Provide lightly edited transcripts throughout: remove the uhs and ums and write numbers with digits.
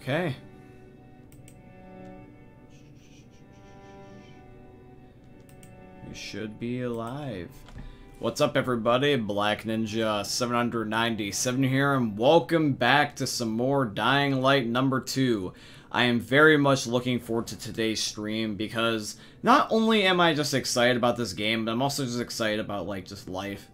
Okay. You should be alive. What's up, everybody? Black Ninja 797 here, and welcome back to some more Dying Light number 2. I am very much looking forward to today's stream because not only am I just excited about this game, but I'm also just excited about, like, just life.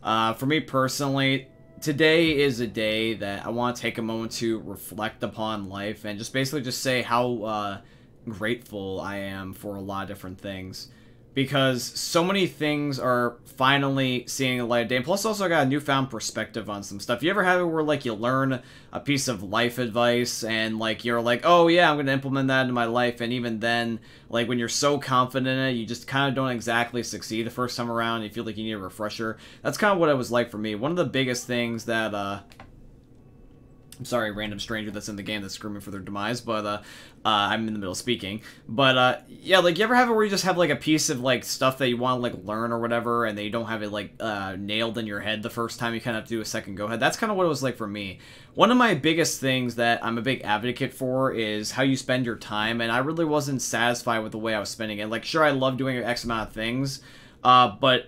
For me personally, today is a day that I want to take a moment to reflect upon life and just basically just say how grateful I am for a lot of different things. Because so many things are finally seeing the light of day. And plus, also, I got a newfound perspective on some stuff. You ever have it where, like, you learn a piece of life advice and, like, you're like, oh, yeah, I'm going to implement that in my life. And even then, like, when you're so confident in it, you just kind of don't exactly succeed the first time around. You feel like you need a refresher. That's kind of what it was like for me. One of the biggest things that, I'm sorry, random stranger that's in the game that's screaming for their demise, but, I'm in the middle of speaking. But, yeah, like, you ever have it where you just have, like, a piece of, like, stuff that you want to, like, learn or whatever, and they don't have it, like, nailed in your head the first time, you kind of have to do a second go-ahead? That's kind of what it was like for me. One of my biggest things that I'm a big advocate for is how you spend your time, and I really wasn't satisfied with the way I was spending it. Like, sure, I love doing X amount of things, but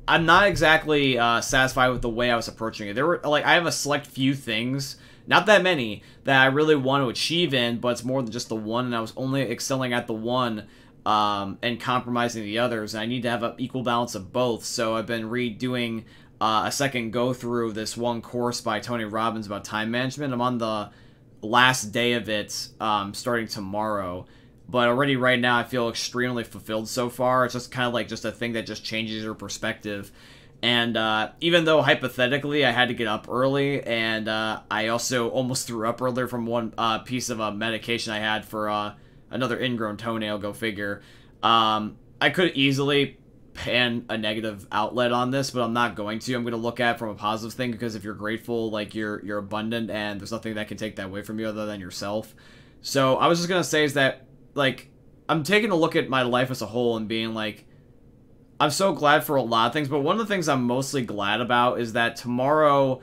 I'm not exactly satisfied with the way I was approaching it. There were, like, I have a select few things, not that many, that I really want to achieve in, but it's more than just the one, and I was only excelling at the one and compromising the others, and I need to have an equal balance of both. So I've been redoing a second go-through of this one course by Tony Robbins about time management. I'm on the last day of it, starting tomorrow. But already right now, I feel extremely fulfilled so far. It's just kind of like just a thing that just changes your perspective. And even though hypothetically I had to get up early, and I also almost threw up earlier from one piece of medication I had for another ingrown toenail, go figure, I could easily pan a negative outlet on this, but I'm not going to. I'm going to look at it from a positive thing, because if you're grateful, like, you're abundant, and there's nothing that can take that away from you other than yourself. So I was just going to say is that, like, I'm taking a look at my life as a whole and being like, I'm so glad for a lot of things, but one of the things I'm mostly glad about is that tomorrow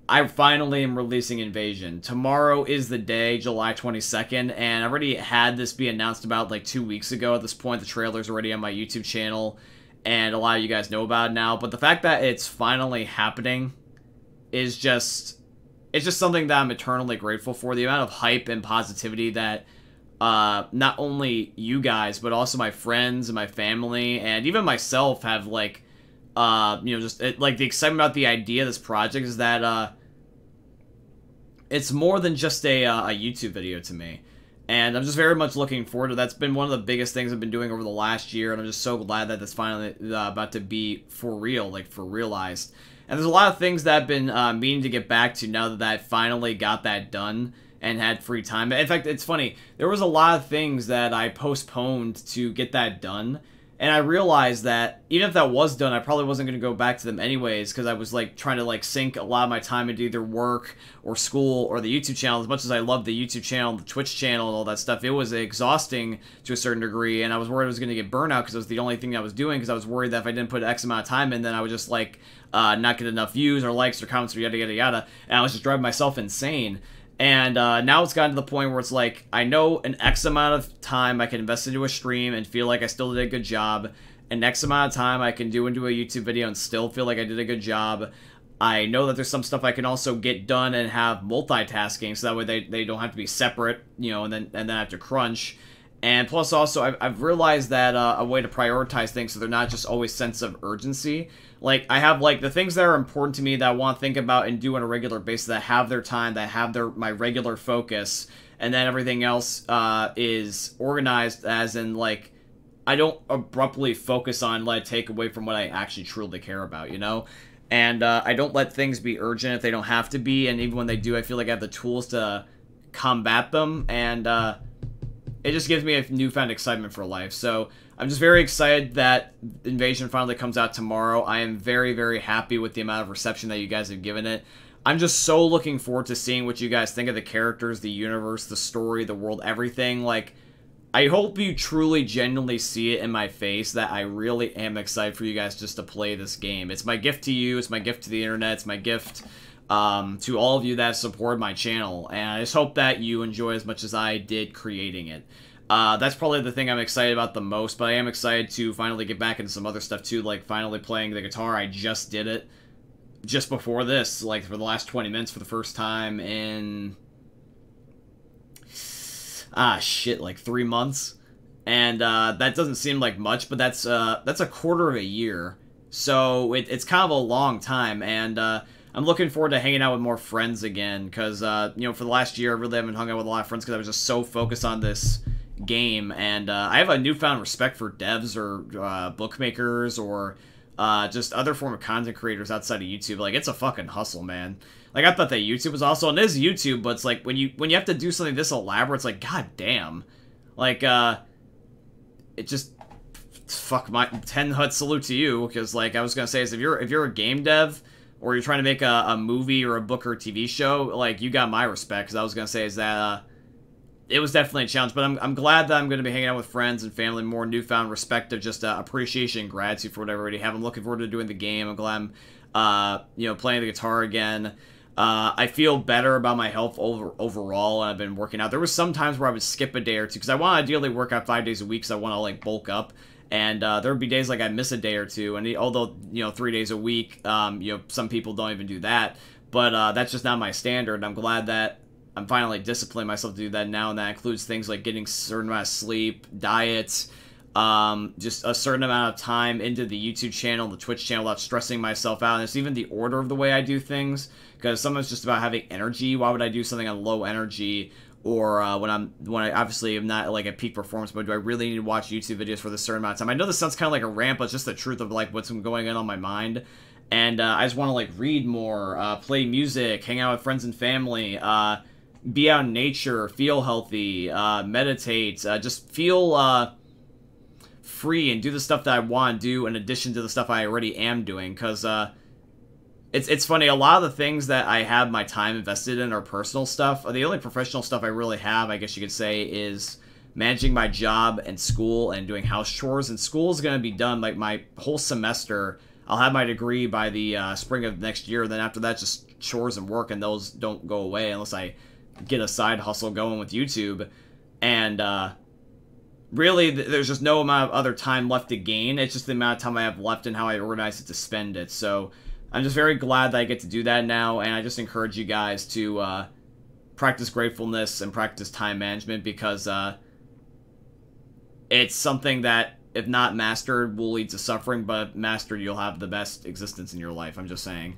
I finally am releasing Invasion. Tomorrow is the day, July 22nd, and I already had this be announced about like 2 weeks ago. At this point, the trailer's already on my YouTube channel, and a lot of you guys know about it now, but the fact that it's finally happening is just, it's just something that I'm eternally grateful for. The amount of hype and positivity that not only you guys, but also my friends and my family, and even myself have, like, you know, just, like, the excitement about the idea of this project is that, it's more than just a YouTube video to me. And I'm just very much looking forward to it. That's been one of the biggest things I've been doing over the last year, and I'm just so glad that that's finally about to be for real, like, for realized. And there's a lot of things that I've been meaning to get back to now that I finally got that done and had free time. In fact, it's funny, there was a lot of things that I postponed to get that done, and I realized that even if that was done, I probably wasn't going to go back to them anyways, because I was, like, trying to, like, sink a lot of my time into either work or school or the YouTube channel. As much as I love the YouTube channel, the Twitch channel, and all that stuff, it was exhausting to a certain degree, and I was worried I was going to get burnout because it was the only thing I was doing, because I was worried that if I didn't put X amount of time in, then I would just, like, not get enough views or likes or comments or yada yada yada, and I was just driving myself insane. And now it's gotten to the point where it's like, I know an X amount of time I can invest into a stream and feel like I still did a good job. An X amount of time I can do into a YouTube video and still feel like I did a good job. I know that there's some stuff I can also get done and have multitasking, so that way they don't have to be separate, you know, and then I have to crunch. And plus also, I've realized that a way to prioritize things so they're not just always sense of urgency. Like, I have, like, the things that are important to me that I want to think about and do on a regular basis, that have their time, that have my regular focus, and then everything else is organized as in, like, I don't abruptly focus on, let it take away from what I actually truly care about, you know? And I don't let things be urgent if they don't have to be, and even when they do, I feel like I have the tools to combat them, and it just gives me a newfound excitement for life. So I'm just very excited that Invasion finally comes out tomorrow. I am very, very happy with the amount of reception that you guys have given it. I'm just so looking forward to seeing what you guys think of the characters, the universe, the story, the world, everything. Like, I hope you truly, genuinely see it in my face that I really am excited for you guys just to play this game. It's my gift to you. It's my gift to the internet. It's my gift to all of you that support my channel, and I just hope that you enjoy as much as I did creating it. That's probably the thing I'm excited about the most, but I am excited to finally get back into some other stuff too, like finally playing the guitar. I just did it just before this, like for the last 20 minutes for the first time in, like 3 months. And that doesn't seem like much, but that's a quarter of a year. So it's kind of a long time, and I'm looking forward to hanging out with more friends again, because, you know, for the last year, I really haven't hung out with a lot of friends because I was just so focused on this game, and I have a newfound respect for devs or bookmakers or just other form of content creators outside of YouTube. Like, it's a fucking hustle, man. Like, I thought that YouTube was also, and it is YouTube, but it's like, when you have to do something this elaborate, it's like, god damn. Like, it just, fuck, my 10 hut salute to you, because, like, I was gonna say, is if you're a game dev, or you're trying to make a movie or a book or a TV show, like, you got my respect, because I was gonna say is that, it was definitely a challenge, but I'm glad that I'm going to be hanging out with friends and family, more newfound respect of just appreciation and gratitude for what I already have. I'm looking forward to doing the game. I'm glad I'm, you know, playing the guitar again. I feel better about my health overall, and I've been working out. There was some times where I would skip a day or two, because I want to ideally work out 5 days a week, because I want to, like, bulk up. And there would be days like I miss a day or two, and although, you know, 3 days a week, you know, some people don't even do that, but that's just not my standard. I'm glad that I'm finally disciplining myself to do that now, and that includes things like getting a certain amount of sleep, diets, just a certain amount of time into the YouTube channel, the Twitch channel, without stressing myself out. And it's even the order of the way I do things, because sometimes it's just about having energy. Why would I do something on low energy, or when I obviously am not like at peak performance mode? Do I really need to watch YouTube videos for this certain amount of time? I know this sounds kind of like a rant, but it's just the truth of like what's going on my mind. And I just want to like read more, play music, hang out with friends and family, be out in nature, feel healthy, meditate, just feel free and do the stuff that I want to do in addition to the stuff I already am doing. Because it's funny, a lot of the things that I have my time invested in are personal stuff. The only professional stuff I really have, I guess you could say, is managing my job and school and doing house chores. And school is going to be done, like my whole semester. I'll have my degree by the spring of next year. Then after that, just chores and work, and those don't go away unless I get a side hustle going with YouTube. And really, there's just no amount of other time left to gain. It's just the amount of time I have left and how I organize it to spend it. So I'm just very glad that I get to do that now, and I just encourage you guys to practice gratefulness and practice time management, because it's something that, if not mastered, will lead to suffering, but mastered, you'll have the best existence in your life. I'm just saying.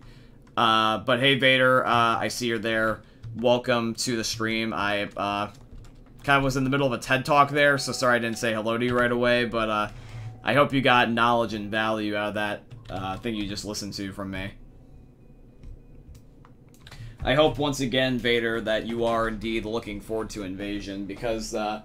But hey, Vader, I see you're there. Welcome to the stream. I kind of was in the middle of a TED Talk there, so sorry I didn't say hello to you right away, but I hope you got knowledge and value out of that thing you just listened to from me. I hope, once again, Vader, that you are indeed looking forward to Invasion, because the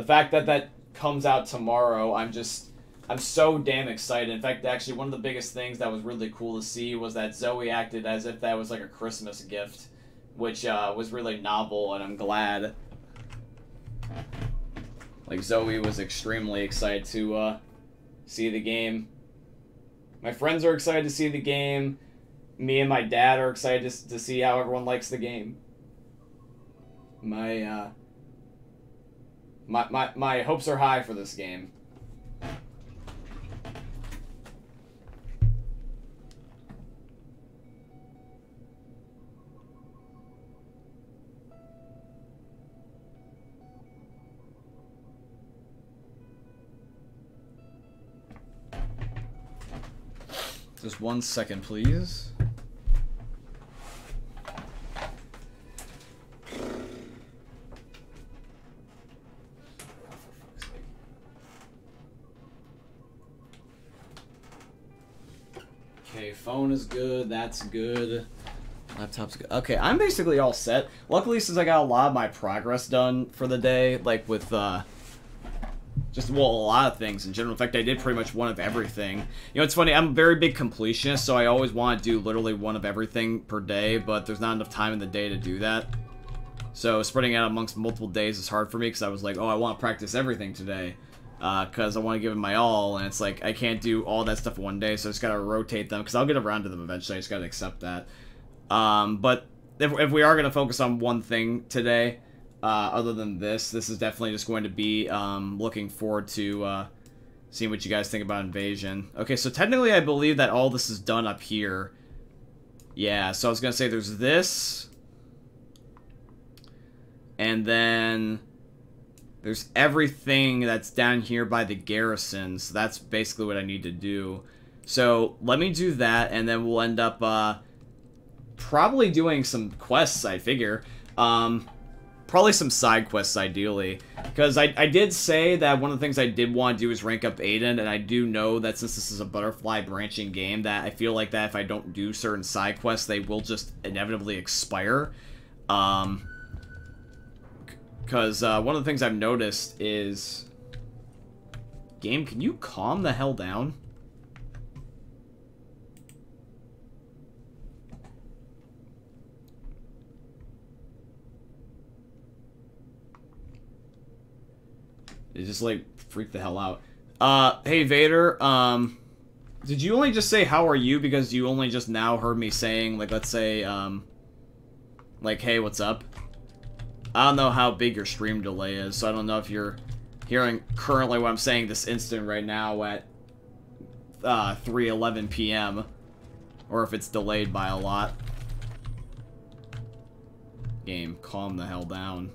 fact that that comes out tomorrow, I'm so damn excited. In fact, actually, one of the biggest things that was really cool to see was that Zoe acted as if that was like a Christmas gift, which was really novel, and I'm glad. Like, Zoe was extremely excited to see the game. My friends are excited to see the game. Me and my dad are excited to see how everyone likes the game. My hopes are high for this game. Just 1 second, please. Okay, phone is good, that's good. Laptop's good. Okay, I'm basically all set. Luckily, since I got a lot of my progress done for the day, like with, just, well, a lot of things in general. In fact, I did pretty much one of everything. You know, it's funny, I'm a very big completionist, so I always want to do literally one of everything per day, but there's not enough time in the day to do that. So spreading out amongst multiple days is hard for me, because I was like, oh, I want to practice everything today, because I want to give it my all, and it's like, I can't do all that stuff one day, so I just gotta rotate them, because I'll get around to them eventually. I just gotta accept that. But if we are going to focus on one thing today, other than this is definitely just going to be looking forward to seeing what you guys think about Invasion. Okay, so technically I believe that all this is done up here. Yeah, so I was going to say there's this. And then there's everything that's down here by the garrison. So that's basically what I need to do. So let me do that, and then we'll end up probably doing some quests, I figure. Probably some side quests, ideally. Because I did say that one of the things I did want to do is rank up Aiden, and I do know that since this is a butterfly branching game, that I feel like that if I don't do certain side quests, they will just inevitably expire. Because one of the things I've noticed is... Game, can you calm the hell down? It just, like, freaked the hell out. Hey, Vader, did you only just say, how are you, because you only just now heard me saying, like, let's say, like, hey, what's up? I don't know how big your stream delay is, so I don't know if you're hearing currently what I'm saying this instant right now at, 3:11 p.m., or if it's delayed by a lot. Game, calm the hell down.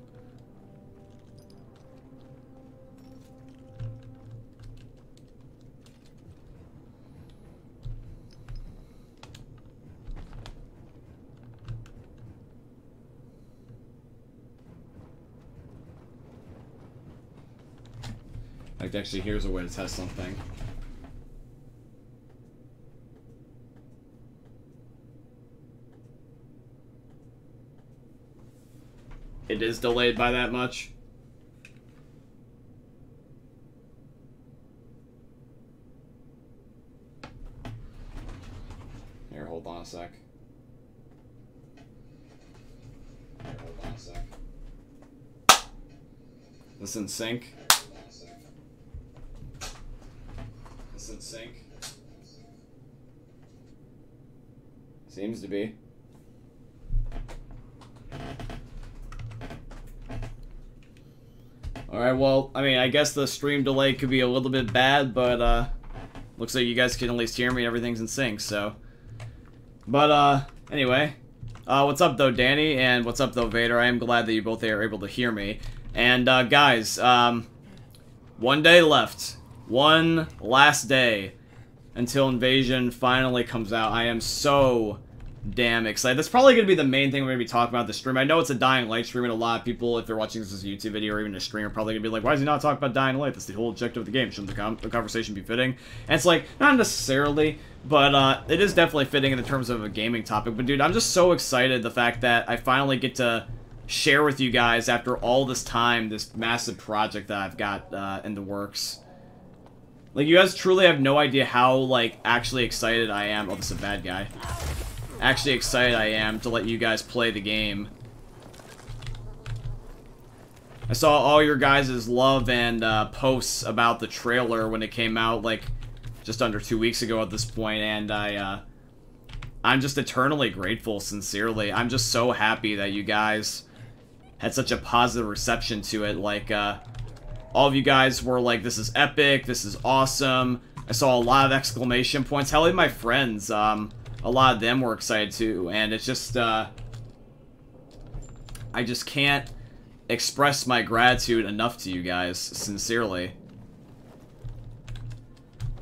Like, actually, here's a way to test something. It is delayed by that much. Here, hold on a sec. Here, hold on a sec. This in sync? In sync. Seems to be. Alright, well, I mean, I guess the stream delay could be a little bit bad, but, looks like you guys can at least hear me, everything's in sync, so. But, anyway. What's up, though, Danny, and what's up, though, Vader? I am glad that you both are able to hear me. And, guys, 1 day left. One last day until Invasion finally comes out. I am so damn excited. That's probably going to be the main thing we're going to be talking about this stream. I know it's a Dying Light stream, and a lot of people, if they're watching this as a YouTube video or even a stream, are probably going to be like, why does he not talk about Dying Light? That's the whole objective of the game. Shouldn't the conversation be fitting? And it's like, not necessarily, but it is definitely fitting in the terms of a gaming topic. But dude, I'm just so excited the fact that I finally get to share with you guys after all this time this massive project that I've got in the works. Like, you guys truly have no idea how, like, actually excited I am. Oh, this is a bad guy. Actually excited I am to let you guys play the game. I saw all your guys' love and posts about the trailer when it came out, like, just under 2 weeks ago at this point, and I'm just eternally grateful, sincerely. I'm just so happy that you guys had such a positive reception to it. Like, all of you guys were like, this is epic, this is awesome. I saw a lot of exclamation points. Hell, even my friends, a lot of them were excited too. And it's just, I just can't express my gratitude enough to you guys, sincerely.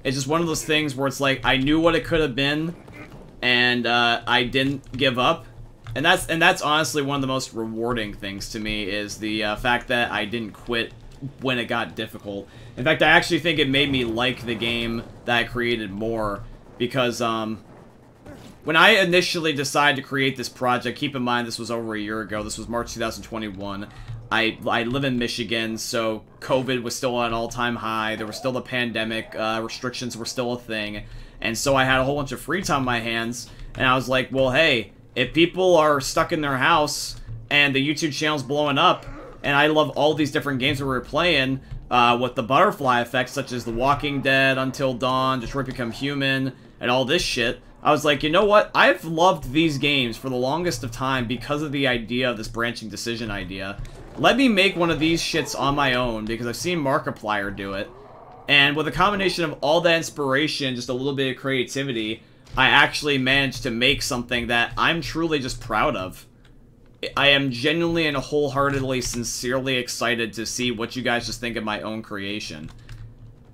It's just one of those things where it's like, I knew what it could have been, and I didn't give up. And that's honestly one of the most rewarding things to me, is the fact that I didn't quit when it got difficult. In fact, I actually think it made me like the game that I created more, because when I initially decided to create this project, keep in mind this was over a year ago, this was March 2021, I live in Michigan, so COVID was still at an all-time high, there was still a pandemic, restrictions were still a thing, and so I had a whole bunch of free time on my hands, and I was like, well, hey, if people are stuck in their house, and the YouTube channel's blowing up, and I love all these different games that we're playing with the butterfly effects, such as The Walking Dead, Until Dawn, Detroit Become Human, and all this shit. I was like, you know what? I've loved these games for the longest of time because of the idea of this branching decision idea. Let me make one of these shits on my own because I've seen Markiplier do it. And with a combination of all that inspiration, just a little bit of creativity, I actually managed to make something that I'm truly just proud of. I am genuinely and wholeheartedly, sincerely excited to see what you guys just think of my own creation.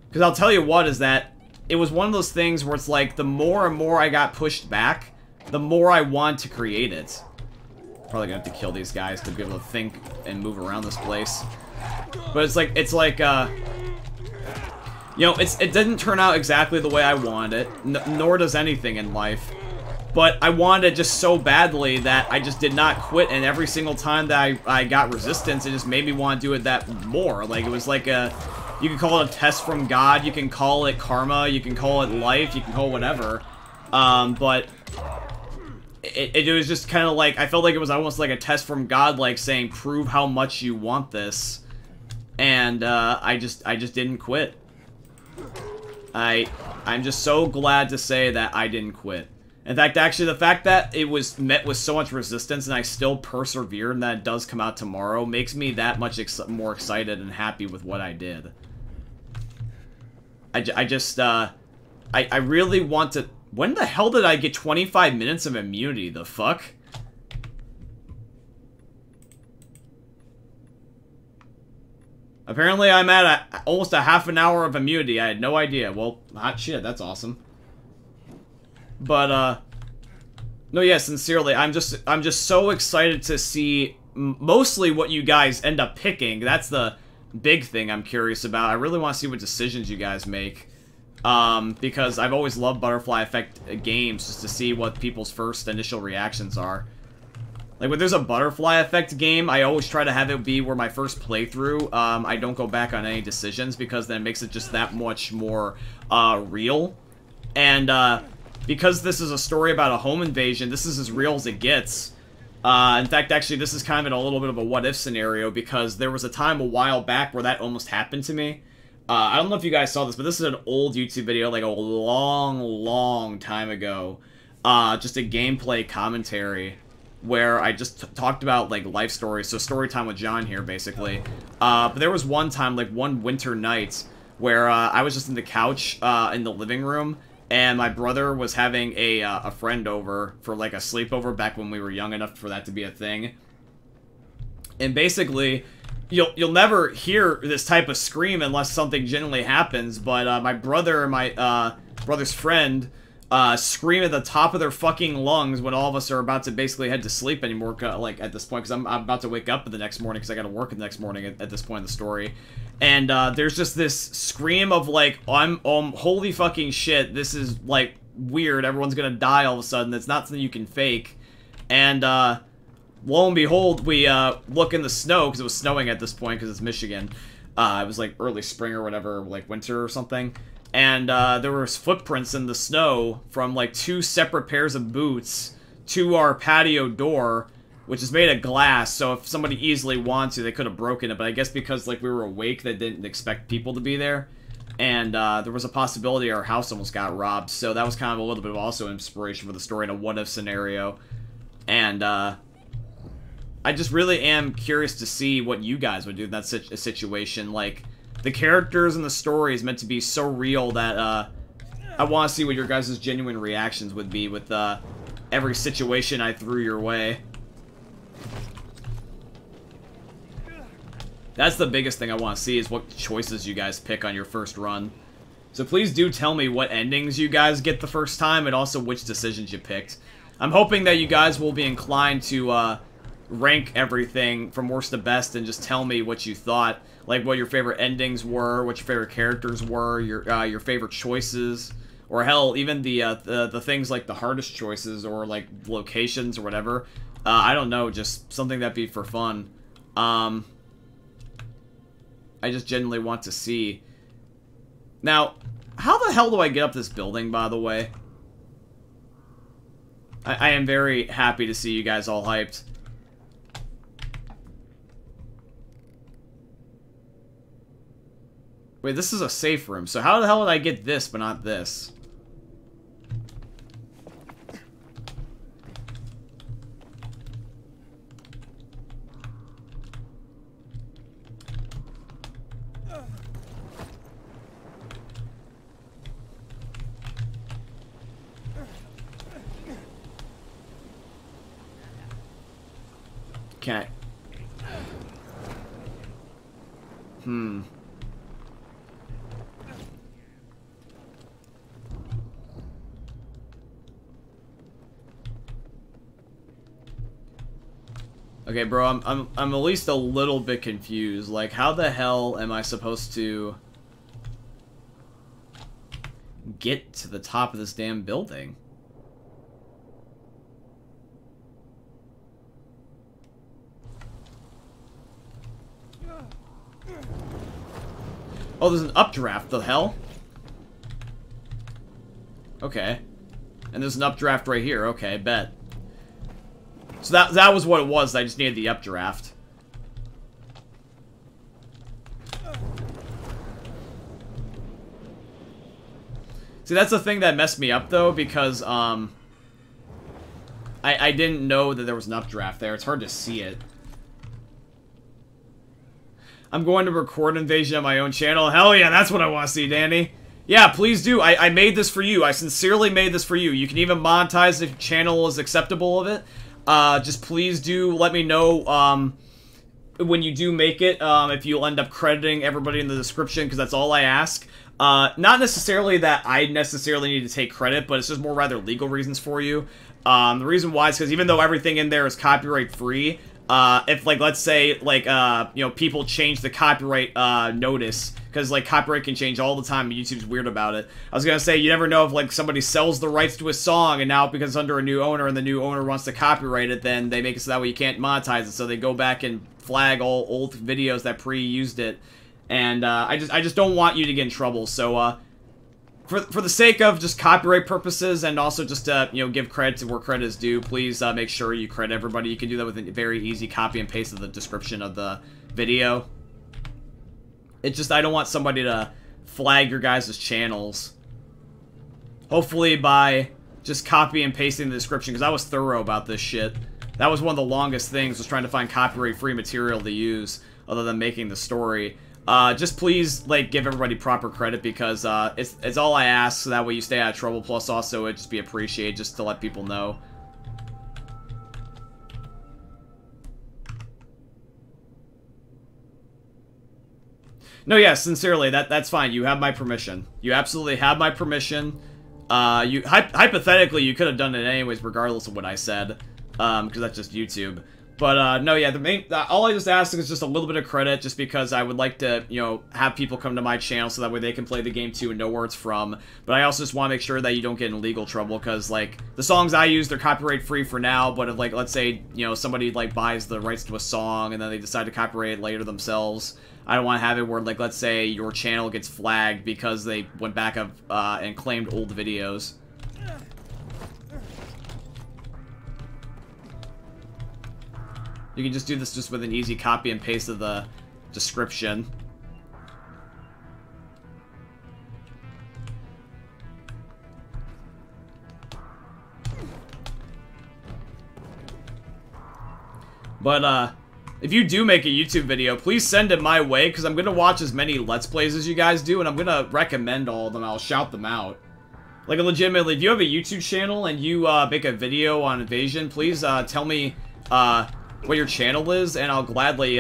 Because I'll tell you what is that it was one of those things where it's like the more and more I got pushed back, the more I want to create it. Probably gonna have to kill these guys to be able to think and move around this place. But it's like, you know, it didn't turn out exactly the way I wanted it, nor does anything in life. But I wanted it just so badly that I just did not quit, and every single time that I got resistance, it just made me want to do it that more. Like, it was like a, you can call it a test from God, you can call it karma, you can call it life, you can call it whatever. But it was just kind of like, I felt like it was almost like a test from God, like saying, prove how much you want this. And I just didn't quit. I'm just so glad to say that I didn't quit. In fact, actually, the fact that it was met with so much resistance and I still persevered and that it does come out tomorrow makes me that much more excited and happy with what I did. I really want to... When the hell did I get 25 minutes of immunity? The fuck? Apparently I'm at almost a half an hour of immunity. I had no idea. Well, hot shit, that's awesome. But, no, yeah, sincerely, I'm just so excited to see mostly what you guys end up picking. That's the big thing I'm curious about. I really want to see what decisions you guys make. Because I've always loved Butterfly Effect games, just to see what people's first initial reactions are. Like, when there's a Butterfly Effect game, I always try to have it be where my first playthrough, I don't go back on any decisions, because then it makes it just that much more, real. And, because this is a story about a home invasion, this is as real as it gets. In fact, actually, this is kind of in a little bit of a what-if scenario, because there was a time a while back where that almost happened to me. I don't know if you guys saw this, but this is an old YouTube video, like a long time ago. Just a gameplay commentary, where I just talked about, like, life stories, so story time with John here, basically. But there was one time, like, one winter night, where, I was just in the couch, in the living room, and my brother was having a friend over for, like, a sleepover back when we were young enough for that to be a thing. And basically, you'll never hear this type of scream unless something genuinely happens, but, my brother and my, brother's friend, scream at the top of their fucking lungs when all of us are about to basically head to sleep anymore, like, at this point, because I'm about to wake up the next morning, because I gotta work the next morning at this point in the story. And, there's just this scream of, like, holy fucking shit, this is, like, weird, everyone's gonna die all of a sudden, it's not something you can fake. And, lo and behold, we, look in the snow, because it was snowing at this point, because it's Michigan. It was, like, early spring or whatever, like, winter or something. And, there was footprints in the snow from, like, 2 separate pairs of boots to our patio door, which is made of glass, so if somebody easily wanted to, they could have broken it, but I guess because, like, we were awake, they didn't expect people to be there. And, there was a possibility our house almost got robbed, so that was kind of a little bit of also inspiration for the story in a what-if scenario. And, I just really am curious to see what you guys would do in that situation. Like, the characters in the story is meant to be so real that, I want to see what your guys' genuine reactions would be with, every situation I threw your way. That's the biggest thing I want to see, is what choices you guys pick on your first run. So please do tell me what endings you guys get the first time, and also which decisions you picked. I'm hoping that you guys will be inclined to, rank everything from worst to best and just tell me what you thought. Like, what your favorite endings were, what your favorite characters were, your favorite choices. Or hell, even the things like the hardest choices, or, like, locations or whatever. I don't know, just something that'd be for fun. I just genuinely want to see. Now, how the hell do I get up this building, by the way? I am very happy to see you guys all hyped. Wait, this is a safe room, so how the hell did I get this, but not this? Can I... Okay, bro, I'm at least a little bit confused. Like, how the hell am I supposed to get to the top of this damn building? Oh, there's an updraft, the hell? Okay. And there's an updraft right here, okay, bet. So that was what it was, I just needed the updraft. See, that's the thing that messed me up, though, because, I didn't know that there was an updraft there. It's hard to see it. I'm going to record Invasion on my own channel. Hell yeah, that's what I want to see, Danny. Yeah, please do. I made this for you. I sincerely made this for you. You can even monetize if your channel is acceptable of it. Just please do let me know, when you do make it, if you'll end up crediting everybody in the description, because that's all I ask. Not necessarily that I necessarily need to take credit, but it's just more rather legal reasons for you. The reason why is because even though everything in there is copyright free, if, like, let's say, like, you know, people change the copyright, notice, because, like, copyright can change all the time, and YouTube's weird about it. I was gonna say, you never know if, like, somebody sells the rights to a song, and now because it's under a new owner, and the new owner wants to copyright it, then they make it so that way you can't monetize it, so they go back and flag all old videos that pre-used it, and, I just don't want you to get in trouble, so, for the sake of just copyright purposes and also just to, you know, give credit to where credit is due, please make sure you credit everybody. You can do that with a very easy copy and paste of the description of the video. It's just, I don't want somebody to flag your guys' channels. Hopefully by just copy and pasting the description, because I was thorough about this shit. That was one of the longest things, was trying to find copyright-free material to use, other than making the story. Just please, like, give everybody proper credit, because, it's all I ask, so that way you stay out of trouble, plus also it'd just be appreciated just to let people know. No, yeah, sincerely, that's fine. You have my permission. You absolutely have my permission. Hypothetically, you could have done it anyways, regardless of what I said, because that's just YouTube. But, no, yeah, all I just ask is just a little bit of credit, just because I would like to, you know, have people come to my channel so that way they can play the game too and know where it's from. But I also just want to make sure that you don't get in legal trouble, because, like, the songs I use, they're copyright free for now, but if, like, let's say, you know, somebody, like, buys the rights to a song and then they decide to copyright it later themselves, I don't want to have it where, like, let's say your channel gets flagged because they went back up, and claimed old videos. You can just do this just with an easy copy and paste of the description. But, if you do make a YouTube video, please send it my way, because I'm going to watch as many Let's Plays as you guys do, and I'm going to recommend all of them. I'll shout them out. Like, legitimately, if you have a YouTube channel and you, make a video on Invasion, please, tell me, what your channel is, and I'll gladly,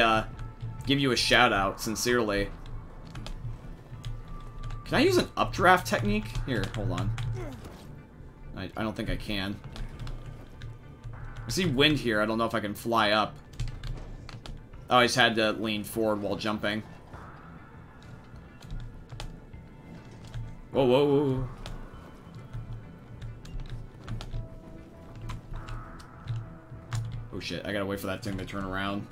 give you a shout-out, sincerely. Can I use an updraft technique? Here, hold on. I don't think I can. I see wind here, I don't know if I can fly up. Oh, I just had to lean forward while jumping. Whoa, whoa, whoa. Oh shit, I gotta wait for that thing to turn around.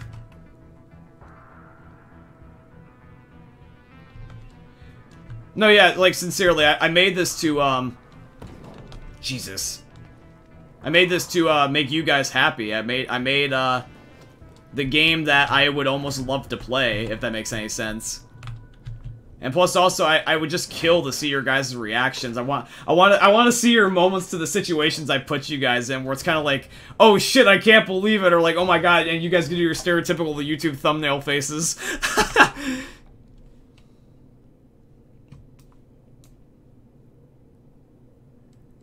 No, yeah, like, sincerely, I made this to, Jesus. I made this to, make you guys happy. I made, the game that I would almost love to play, if that makes any sense. And plus, also, I would just kill to see your guys' reactions. I want to see your moments to the situations I put you guys in, where it's kind of like, oh shit, I can't believe it, or like, oh my god, and you guys can do your stereotypical YouTube thumbnail faces.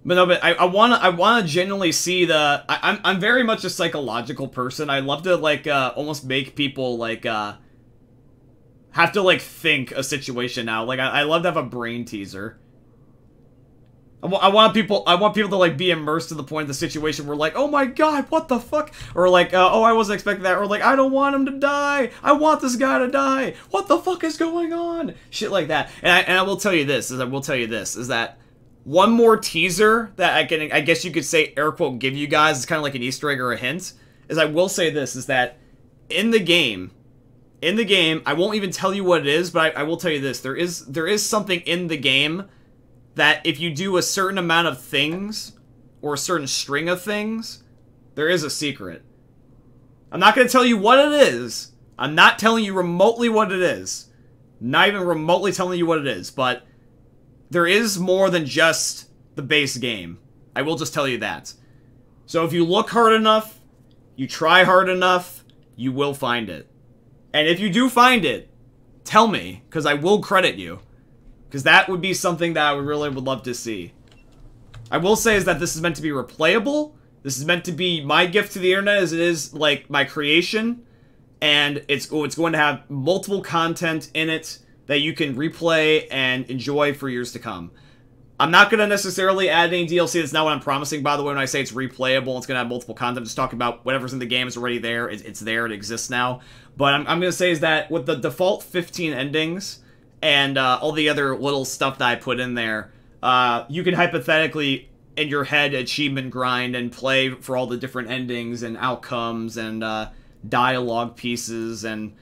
But no, but I wanna genuinely see the. I'm very much a psychological person. I love to like almost make people like have to like think a situation out. Like I love to have a brain teaser. I want people to like be immersed to the point of the situation where like, oh my god, what the fuck? Or like, oh, I wasn't expecting that. Or like, I don't want him to die. I want this guy to die. What the fuck is going on? Shit like that. And I will tell you this, is that one more teaser that I guess you could say air quote give you guys is kind of like an Easter egg or a hint. Is I will say this, is that in the game, I won't even tell you what it is, but I will tell you this. There is something in the game that if you do a certain amount of things, or a certain string of things, there is a secret. I'm not going to tell you what it is. I'm not telling you remotely what it is. Not even remotely telling you what it is, but there is more than just the base game. I will just tell you that. So if you look hard enough, you try hard enough, you will find it. And if you do find it, tell me, because I will credit you. Because that would be something that I really would love to see. I will say is that this is meant to be replayable. This is meant to be my gift to the internet as it is, like, my creation. And it's going to have multiple content in it that you can replay and enjoy for years to come. I'm not going to necessarily add any DLC. That's not what I'm promising, by the way, when I say it's replayable. It's going to have multiple content. I'm just talking about whatever's in the game is already there. It's there. It exists now. But I'm going to say is that with the default 15 endings and all the other little stuff that I put in there, you can hypothetically, in your head, achievement grind and play for all the different endings and outcomes and dialogue pieces. And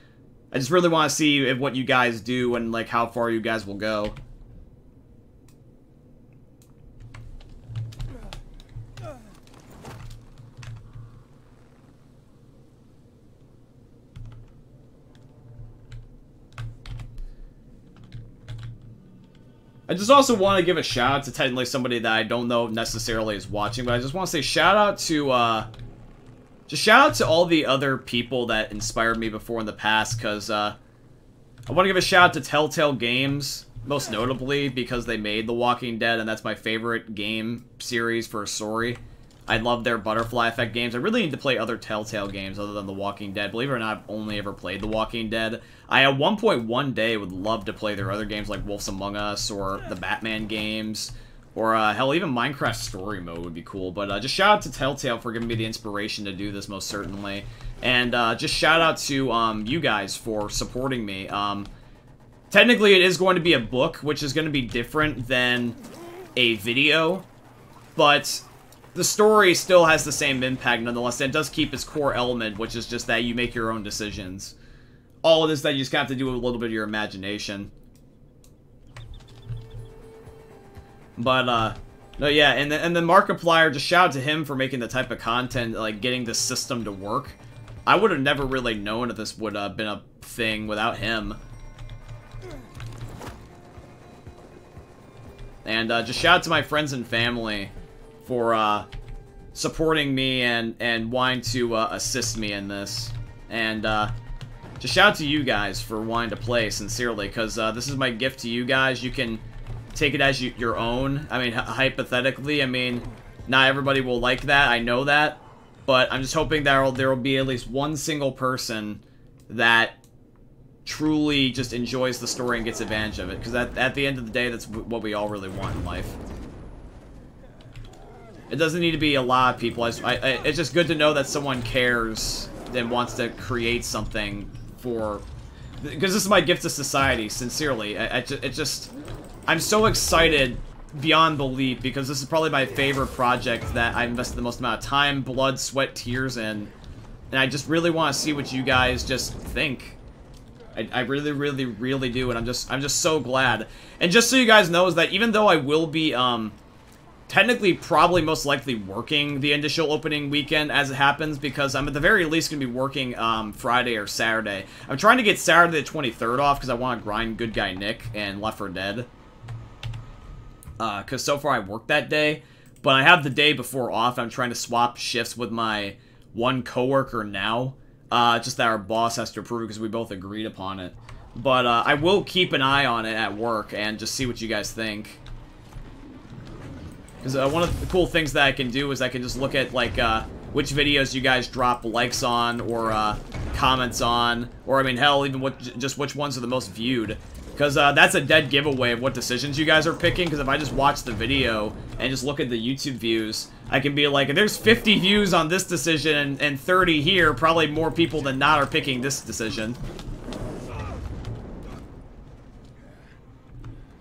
I just really want to see what you guys do and like how far you guys will go. I just also want to give a shout out to technically somebody that I don't know necessarily is watching, but I just want to say shout out to, just shout out to all the other people that inspired me before in the past, because, I want to give a shout out to Telltale Games, most notably, because they made The Walking Dead, and that's my favorite game series for a story. I love their Butterfly Effect games. I really need to play other Telltale games other than The Walking Dead. Believe it or not, I've only ever played The Walking Dead. I, at one point, one day, would love to play their other games like Wolves Among Us or the Batman games. Or, hell, even Minecraft Story Mode would be cool. But just shout out to Telltale for giving me the inspiration to do this, most certainly. And just shout out to you guys for supporting me. Technically, it is going to be a book, which is going to be different than a video. But the story still has the same impact, nonetheless. And it does keep its core element, which is just that you make your own decisions. All of this that you just have to do with a little bit of your imagination. But, no, yeah, and then Markiplier, just shout out to him for making the type of content, like, getting this system to work. I would have never really known if this would have been a thing without him. And, just shout out to my friends and family for, supporting me and wanting to, assist me in this. And, just shout out to you guys for wanting to play, sincerely, because, this is my gift to you guys. You can take it as your own. I mean, hypothetically, I mean, not everybody will like that, I know that, but I'm just hoping that there will be at least one single person that truly just enjoys the story and gets advantage of it, because at the end of the day, that's what we all really want in life. It doesn't need to be a lot of people. It's just good to know that someone cares and wants to create something for... Because this is my gift to society, sincerely. I'm so excited beyond belief, because this is probably my favorite project that I invested the most amount of time, blood, sweat, tears in. And I just really want to see what you guys just think. I really, really, really do, and I'm just so glad. And just so you guys know, is that even though I will be, technically probably most likely working the initial opening weekend as it happens, because I'm at the very least going to be working Friday or Saturday. I'm trying to get Saturday the 23rd off because I want to grind Good Guy Nick and Left 4 Dead. Because so far I worked that day, but I have the day before off. I'm trying to swap shifts with my one coworker now. Just that our boss has to approve because we both agreed upon it. But I will keep an eye on it at work and just see what you guys think. Because one of the cool things that I can do is I can just look at, like, which videos you guys drop likes on, or comments on, or, I mean, hell, even just which ones are the most viewed. Because that's a dead giveaway of what decisions you guys are picking, because if I just watch the video and just look at the YouTube views, I can be like, if there's 50 views on this decision and 30 here, probably more people than not are picking this decision.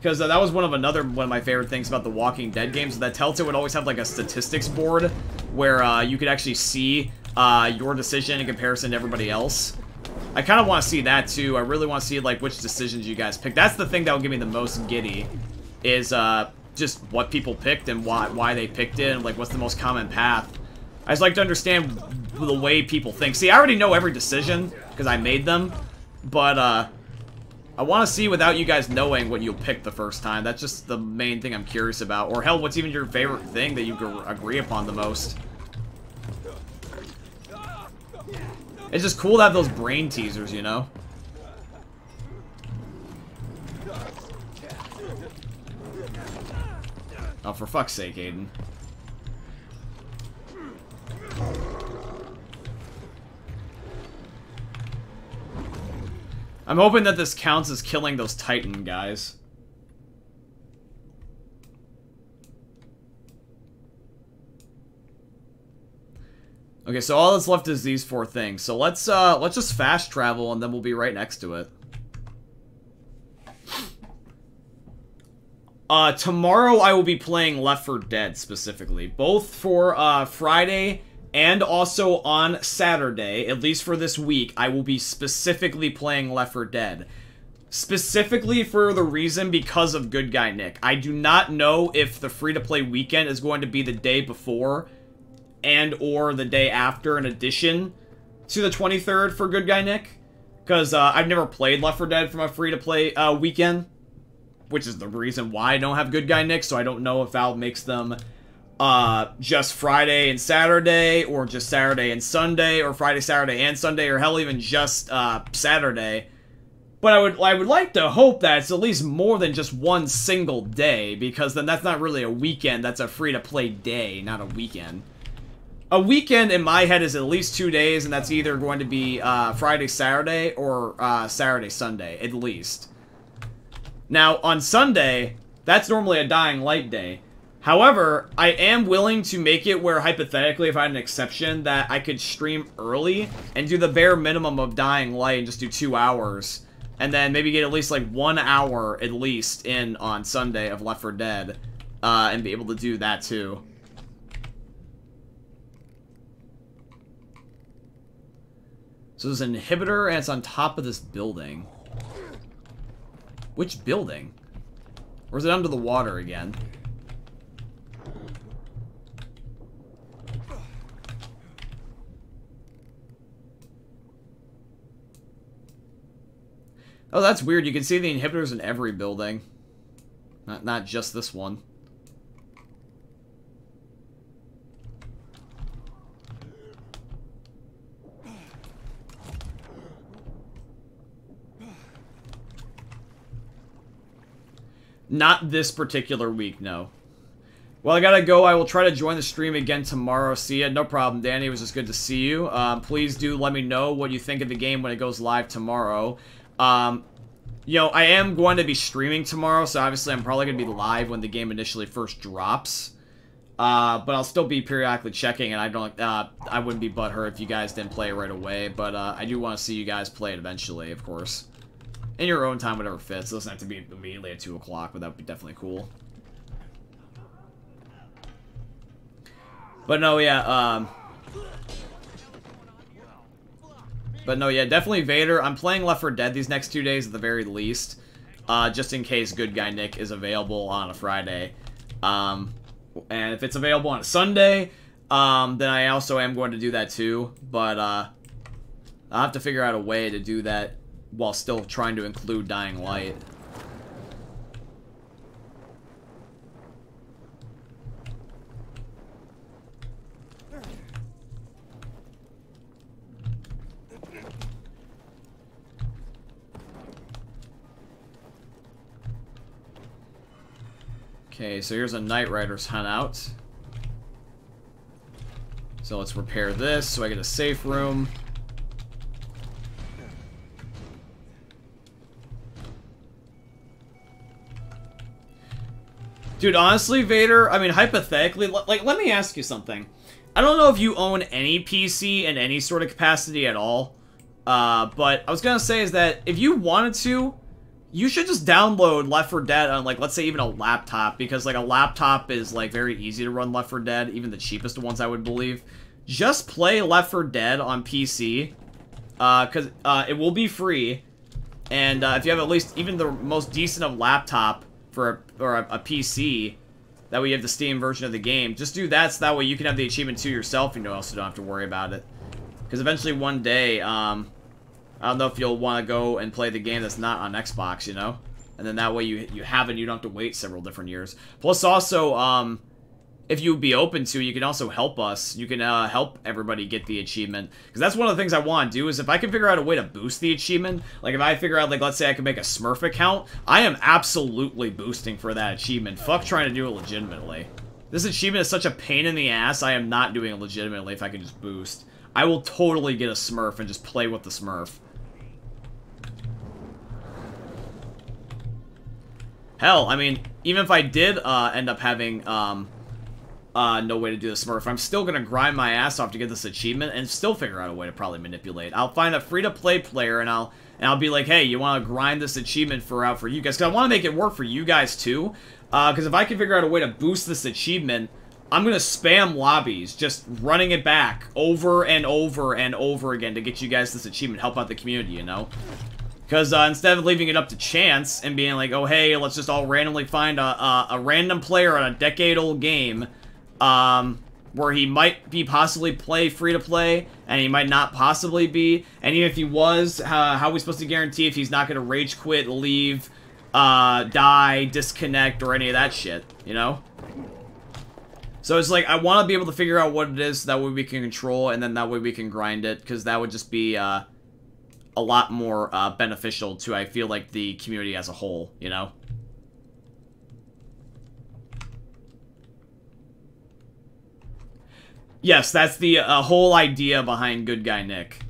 Because that was one of my favorite things about the Walking Dead games, that Telltale would always have like a statistics board where you could actually see your decision in comparison to everybody else. I kind of want to see that too. I really want to see like which decisions you guys pick. That's the thing that will give me the most giddy, is just what people picked and why they picked it, and like what's the most common path. I just like to understand the way people think. See, I already know every decision because I made them, but I want to see without you guys knowing what you'll pick the first time. That's just the main thing I'm curious about. Or hell, what's even your favorite thing that you agree upon the most? It's just cool to have those brain teasers, you know? Oh, for fuck's sake, Aiden. I'm hoping that this counts as killing those Titan guys. Okay, so all that's left is these 4 things. So let's just fast travel and then we'll be right next to it. Tomorrow I will be playing Left 4 Dead specifically, both for Friday and also on Saturday, at least for this week. I will be specifically playing Left 4 Dead. Specifically for the reason because of Good Guy Nick. I do not know if the free-to-play weekend is going to be the day before and or the day after in addition to the 23rd for Good Guy Nick. Because I've never played Left 4 Dead from a free-to-play weekend, which is the reason why I don't have Good Guy Nick, so I don't know if Valve makes them just Friday and Saturday, or just Saturday and Sunday, or Friday, Saturday, and Sunday, or hell, even just Saturday. But I would like to hope that it's at least more than just one single day, because then that's not really a weekend, that's a free-to-play day, not a weekend. A weekend, in my head, is at least 2 days, and that's either going to be Friday, Saturday, or Saturday, Sunday, at least. Now, on Sunday, that's normally a Dying Light day. However, I am willing to make it where, hypothetically, if I had an exception, that I could stream early and do the bare minimum of Dying Light and just do 2 hours. And then maybe get at least, like, 1 hour, at least, in on Sunday of Left 4 Dead. And be able to do that, too. So there's an inhibitor, and it's on top of this building. Which building? Or is it under the water again? Oh, that's weird. You can see the inhibitors in every building. Not just this one. Not this particular week, no. Well, I gotta go. I will try to join the stream again tomorrow. See ya. No problem, Danny. It was just good to see you. Please do let me know what you think of the game when it goes live tomorrow. You know, I am going to be streaming tomorrow, so obviously I'm probably going to be live when the game initially first drops. But I'll still be periodically checking, and I wouldn't be butthurt if you guys didn't play it right away. But I do want to see you guys play it eventually, of course. In your own time, whatever fits. It doesn't have to be immediately at 2 o'clock, but that would be definitely cool. But no, yeah, definitely Vader. I'm playing Left 4 Dead these next 2 days at the very least. Just in case Good Guy Nick is available on a Friday. And if it's available on a Sunday, then I also am going to do that too. But, I'll have to figure out a way to do that while still trying to include Dying Light. Okay, so here's a Knight Rider's Hunt. So let's repair this so I get a safe room. Dude, honestly, Vader, I mean, hypothetically, like, let me ask you something. I don't know if you own any PC in any sort of capacity at all, but I was gonna say is that if you wanted to, you should just download Left 4 Dead on, like, let's say even a laptop, because, like, a laptop is, like, very easy to run Left 4 Dead, even the cheapest ones, I would believe. Just play Left 4 Dead on PC, because it will be free, and if you have at least even the most decent of laptop for a PC, that way you have the Steam version of the game, just do that so that way you can have the achievement to yourself and you also don't have to worry about it. Because eventually one day, I don't know if you'll want to go and play the game that's not on Xbox, you know? And then that way you have it, you don't have to wait several different years. Plus also, if you'd be open to, you can also help us. You can help everybody get the achievement. Because that's one of the things I want to do, is if I can figure out a way to boost the achievement, like if I figure out, like, let's say I can make a Smurf account, I am absolutely boosting for that achievement. Fuck trying to do it legitimately. This achievement is such a pain in the ass, I am not doing it legitimately if I can just boost. I will totally get a Smurf and just play with the Smurf. Hell, I mean, even if I did end up having no way to do the Smurf, I'm still gonna grind my ass off to get this achievement and still figure out a way to probably manipulate. I'll find a free-to-play player and I'll be like, hey, you want to grind this achievement for you guys? Because I want to make it work for you guys too. Because if I can figure out a way to boost this achievement, I'm gonna spam lobbies, just running it back over and over and over again to get you guys this achievement, help out the community, you know? Because instead of leaving it up to chance and being like, oh, hey, let's just all randomly find a random player on a decade-old game, where he might be possibly free-to-play, and he might not possibly be, and even if he was, how are we supposed to guarantee if he's not going to rage quit, leave, die, disconnect, or any of that shit, you know? So it's like, I want to be able to figure out what it is, so that way we can control, and then that way we can grind it, because that would just be, a lot more beneficial to, I feel like, the community as a whole, you know? Yes, that's the whole idea behind Good Guy Nick.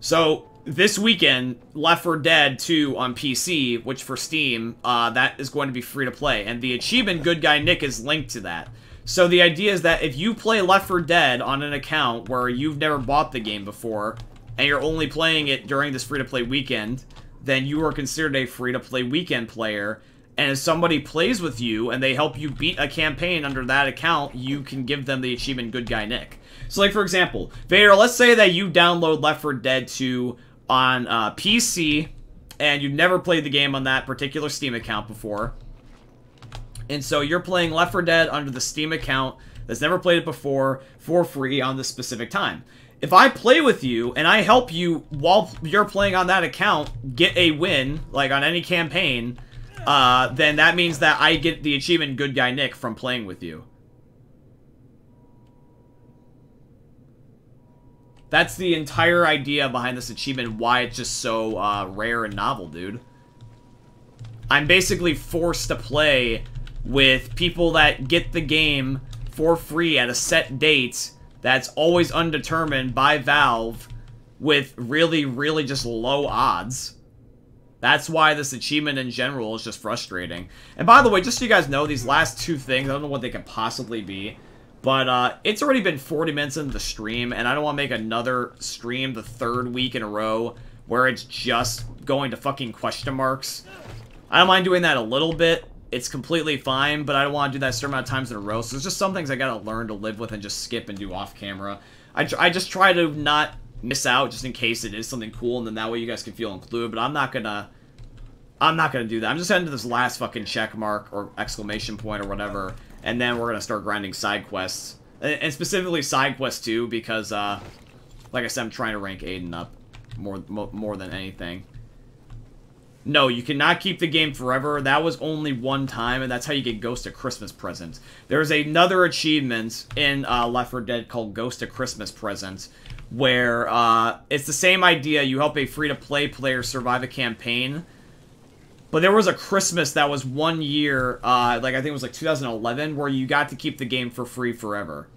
So, this weekend, Left 4 Dead 2 on PC, which for Steam, that is going to be free to play. And the achievement Good Guy Nick is linked to that. So the idea is that if you play Left 4 Dead on an account where you've never bought the game before, and you're only playing it during this free-to-play weekend, then you are considered a free-to-play weekend player, and if somebody plays with you and they help you beat a campaign under that account, you can give them the achievement Good Guy Nick. So, like, for example, Vader, let's say that you download Left 4 Dead 2 on PC, and you've never played the game on that particular Steam account before, and so you're playing Left 4 Dead under the Steam account that's never played it before for free on this specific time. If I play with you, and I help you while you're playing on that account get a win, like on any campaign, then that means that I get the achievement Good Guy Nick from playing with you. That's the entire idea behind this achievement, why it's just so rare and novel, dude. I'm basically forced to play with people that get the game for free at a set date that's always undetermined by Valve with really, really just low odds. That's why this achievement in general is just frustrating. And by the way, just so you guys know, these last two things, I don't know what they could possibly be, but it's already been 40 minutes into the stream, and I don't want to make another stream the third week in a row where it's just going to fucking question marks. I don't mind doing that a little bit. It's completely fine, but I don't want to do that a certain amount of times in a row. So there's just some things I gotta learn to live with and just skip and do off camera. I just try to not miss out just in case it is something cool, and then that way you guys can feel included. But I'm not gonna do that. I'm just heading to this last fucking check mark or exclamation point or whatever, and then we're gonna start grinding side quests, and specifically side quests too, because like I said, I'm trying to rank Aiden up more than anything. No, you cannot keep the game forever. That was only one time, and that's how you get Ghost of Christmas Present. There's another achievement in Left 4 Dead called Ghost of Christmas Present, where it's the same idea. You help a free-to-play player survive a campaign, But there was a Christmas that was 1 year, like I think it was like 2011, where you got to keep the game for free forever.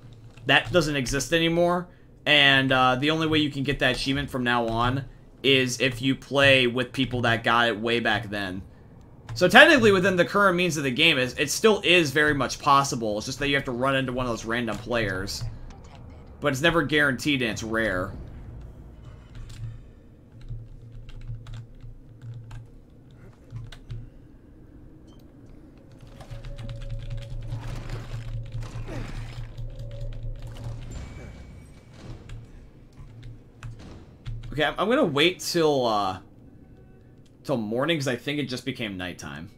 That doesn't exist anymore, and the only way you can get that achievement from now on is if you play with people that got it way back then. So technically, within the current means of the game, it still is very much possible. It's just that you have to run into one of those random players. But it's never guaranteed and it's rare. Okay, I'm gonna wait till morning, because I think it just became nighttime.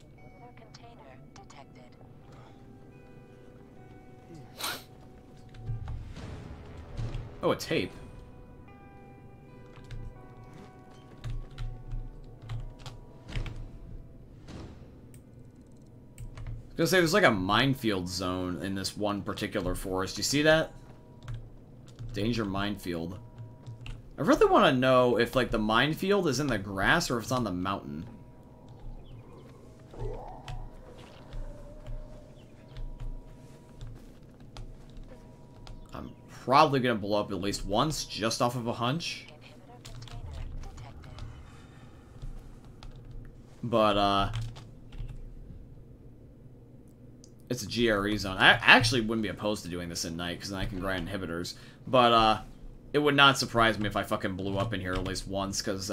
Oh, a tape. I was gonna say, there's like a minefield zone in this one particular forest. You see that? Danger minefield. I really want to know if, like, the minefield is in the grass or if it's on the mountain. I'm probably going to blow up at least once, just off of a hunch. But, it's a GRE zone. I actually wouldn't be opposed to doing this at night, because then I can grind inhibitors. But, it would not surprise me if I fucking blew up in here at least once, because,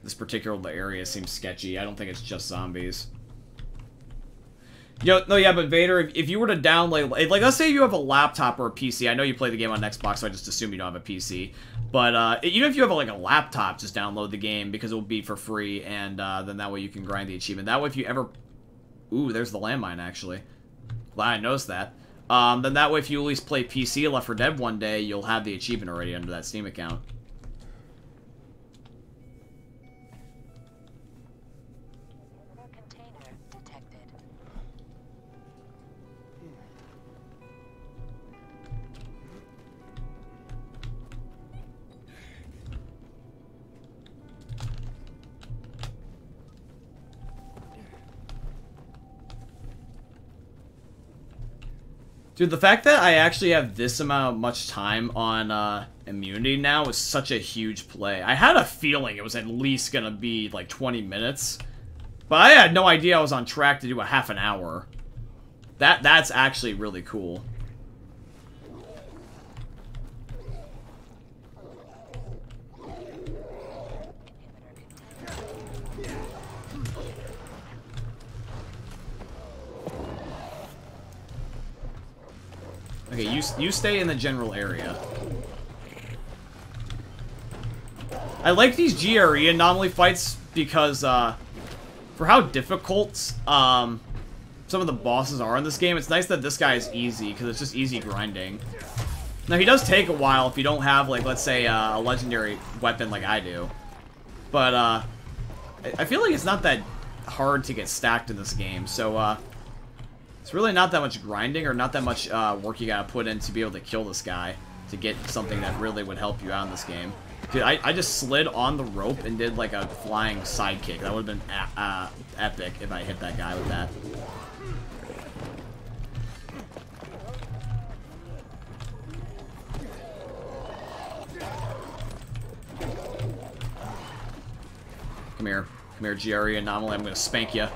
this particular area seems sketchy. I don't think it's just zombies. Yo, no, yeah, but Vader, if you were to download, like, let's say you have a laptop or a PC. I know you play the game on Xbox, so I just assume you don't have a PC. But, even if you have, like, a laptop, just download the game, because it will be for free, and, then that way you can grind the achievement. That way if you ever... Ooh, there's the landmine, actually. Glad I noticed that. Then that way, if you at least play PC Left 4 Dead one day, you'll have the achievement already under that Steam account. Dude, the fact that I actually have this much time on immunity now is such a huge play. I had a feeling it was at least gonna be like 20 minutes, but I had no idea I was on track to do a half an hour. That's actually really cool. Okay, you stay in the general area. I like these GRE anomaly fights because, for how difficult, some of the bosses are in this game, it's nice that this guy is easy, because it's just easy grinding. Now, he does take a while if you don't have, like, let's say, a legendary weapon like I do. But, I feel like it's not that hard to get stacked in this game, so, it's really not that much grinding or not that much work you gotta put in to be able to kill this guy to get something that really would help you out in this game. Dude, I just slid on the rope and did like a flying sidekick. That would have been epic if I hit that guy with that. Come here, GRE anomaly. I'm gonna spank you.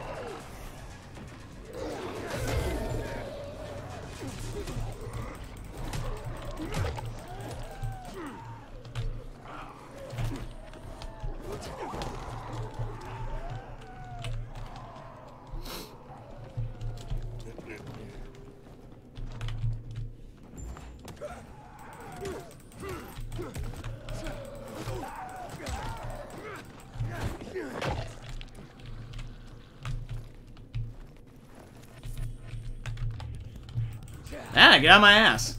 Ah, get out of my ass.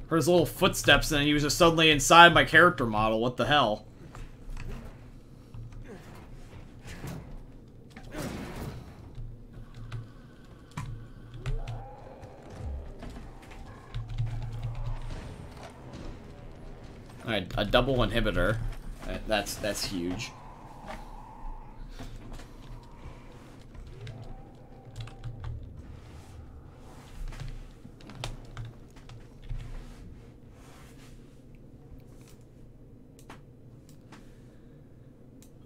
Heard his little footsteps and he was just suddenly inside my character model. What the hell? Alright, a double inhibitor. That's huge.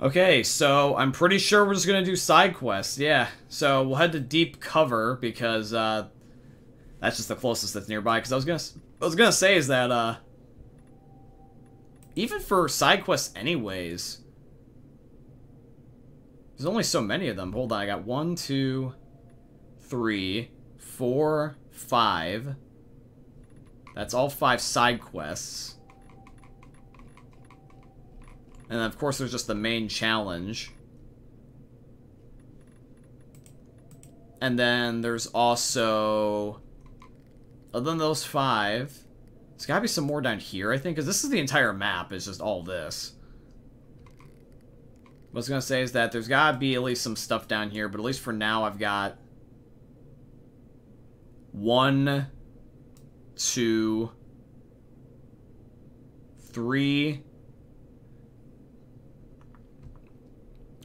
Okay, so I'm pretty sure we're just gonna do side quests. Yeah, so we'll head to Deep Cover because that's just the closest that's nearby. Because I was gonna say is that even for side quests, anyways, there's only so many of them. Hold on, I got 1, 2, 3, 4, 5. That's all 5 side quests. And then, of course, there's just the main challenge. And then there's also, other than those 5, there's gotta be some more down here, I think, because this is the entire map, it's just all this. What I was gonna say is that there's gotta be at least some stuff down here, but at least for now I've got 1, 2, 3,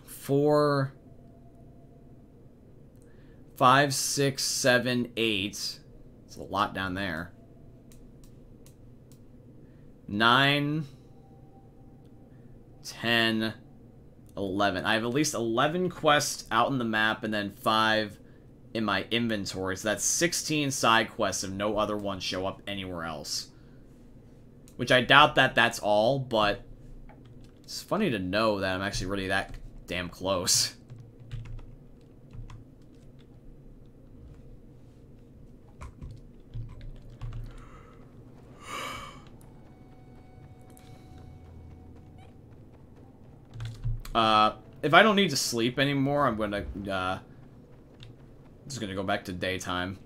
4, 5, 6, 7, 8. It's a lot down there. 9, 10, 11. I have at least 11 quests out in the map and then 5 in my inventory. So that's 16 side quests if no other ones show up anywhere else. Which I doubt that that's all, but it's funny to know that I'm actually really that damn close. If I don't need to sleep anymore, I'm gonna, just gonna go back to daytime.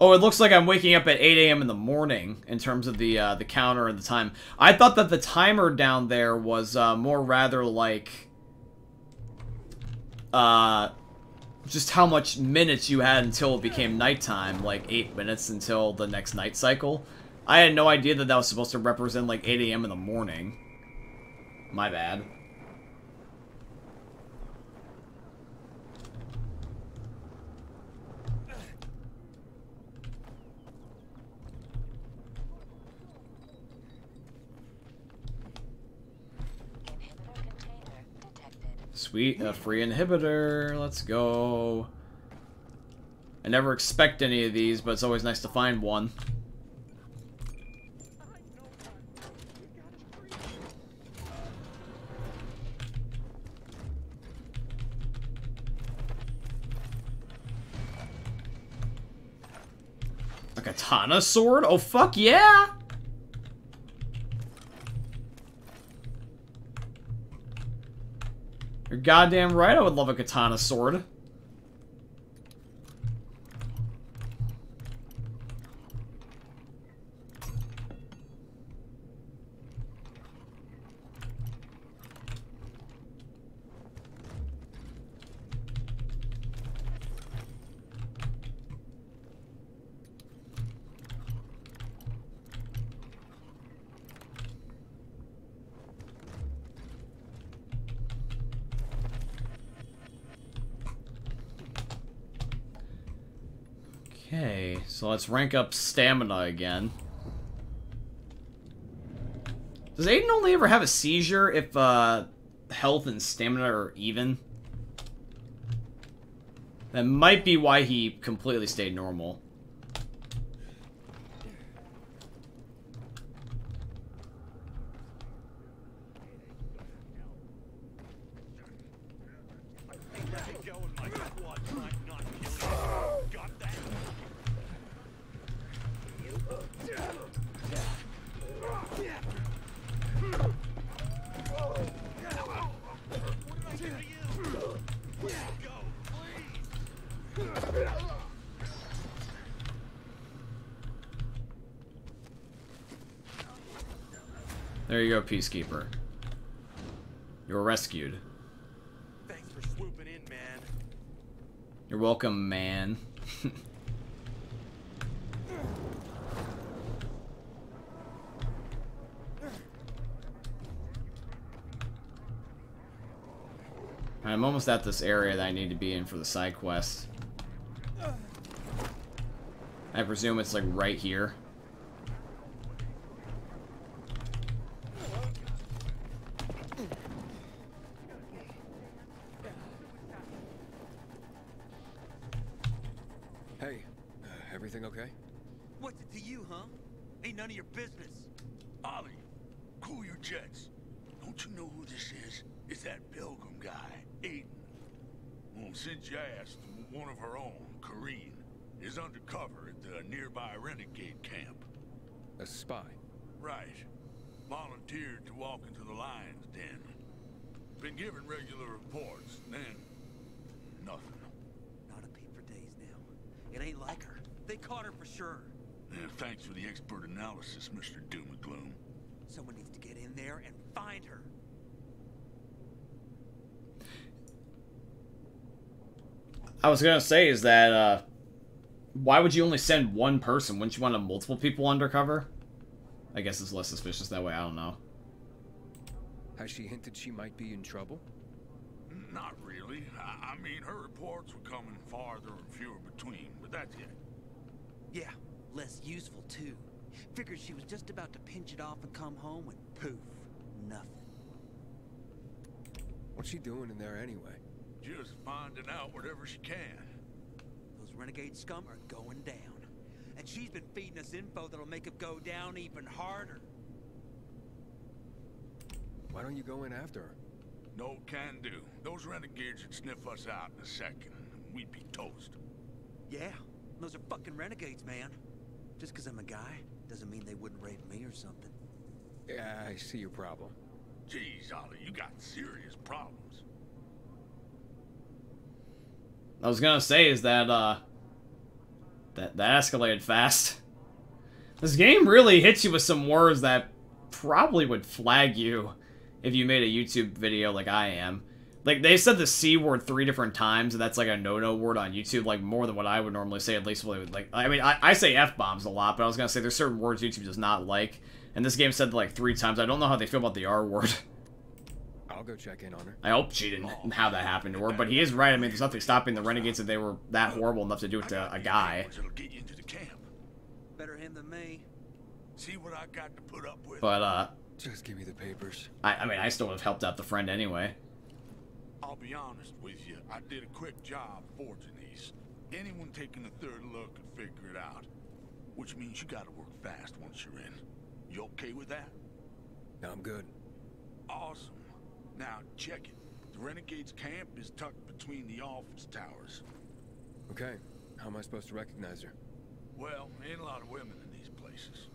Oh, it looks like I'm waking up at 8 a.m. in the morning in terms of the counter and the time. I thought that the timer down there was more rather like just how much minutes you had until it became nighttime, like 8 minutes until the next night cycle. I had no idea that that was supposed to represent like 8 a.m. in the morning. My bad. Sweet, a free inhibitor. Let's go. I never expect any of these, but it's always nice to find one. A katana sword? Oh, fuck yeah! You're goddamn right I would love a katana sword. Okay, so let's rank up stamina again. Does Aiden only ever have a seizure if health and stamina are even? That might be why he completely stayed normal. There you go, Peacekeeper. You were rescued. Thanks for swooping in, man. You're welcome, man. I'm almost at this area that I need to be in for the side quest. I presume it's like right here. Hey, everything okay? What's it to you, huh? Ain't none of your business. Ollie, cool your jets. Don't you know who this is? It's that Pilgrim guy, Aiden. Well, since you asked, one of her own, Kareen, is undercover at the nearby renegade camp. A spy? Right. Volunteered to walk into the lion's den. Been given regular reports, then nothing. Not a peep for days now. It ain't like her. They caught her for sure. Yeah, thanks for the expert analysis, Mr. Doom and Gloom. Someone needs to get in there and find her. I was gonna say is that, why would you only send one person? Wouldn't you want multiple people undercover? I guess it's less suspicious that way, I don't know. Has she hinted she might be in trouble? Not really. I mean, her reports were coming farther and fewer between, but that's it. Yeah, less useful too. Figured she was just about to pinch it off and come home and poof, nothing. What's she doing in there anyway? Just finding out whatever she can. Those renegade scum are going down. And she's been feeding us info that'll make it go down even harder. Why don't you go in after her? No can do. Those renegades would sniff us out in a second, and we'd be toast. Yeah, those are fucking renegades, man. Just 'cause I'm a guy doesn't mean they wouldn't rape me or something. Yeah, I see your problem. Jeez, Ollie, you got serious problems. I was gonna say is that, that escalated fast. This game really hits you with some words that probably would flag you if you made a YouTube video like I am. Like, they said the C word 3 different times, and that's like a no-no word on YouTube, like more than what I would normally say, at least what it would, like, I mean, I say F-bombs a lot, but I was gonna say there's certain words YouTube does not like, and this game said like 3 times. I don't know how they feel about the R word. I'll go check in on her. I hope she didn't have that happen to her, but he is right. I mean, there's nothing stopping the renegades if they were that horrible enough to do it to a guy. It'll get you into the camp. Better him than me. See what I got to put up with. But, Just give me the papers. I mean, I still would have helped out the friend anyway. I'll be honest with you. I did a quick job forging these. Anyone taking a third look could figure it out. Which means you gotta work fast once you're in. You okay with that? No, I'm good. Awesome. Now, check it. The Renegades camp is tucked between the office towers. Okay. How am I supposed to recognize her? Well, ain't a lot of women in these places.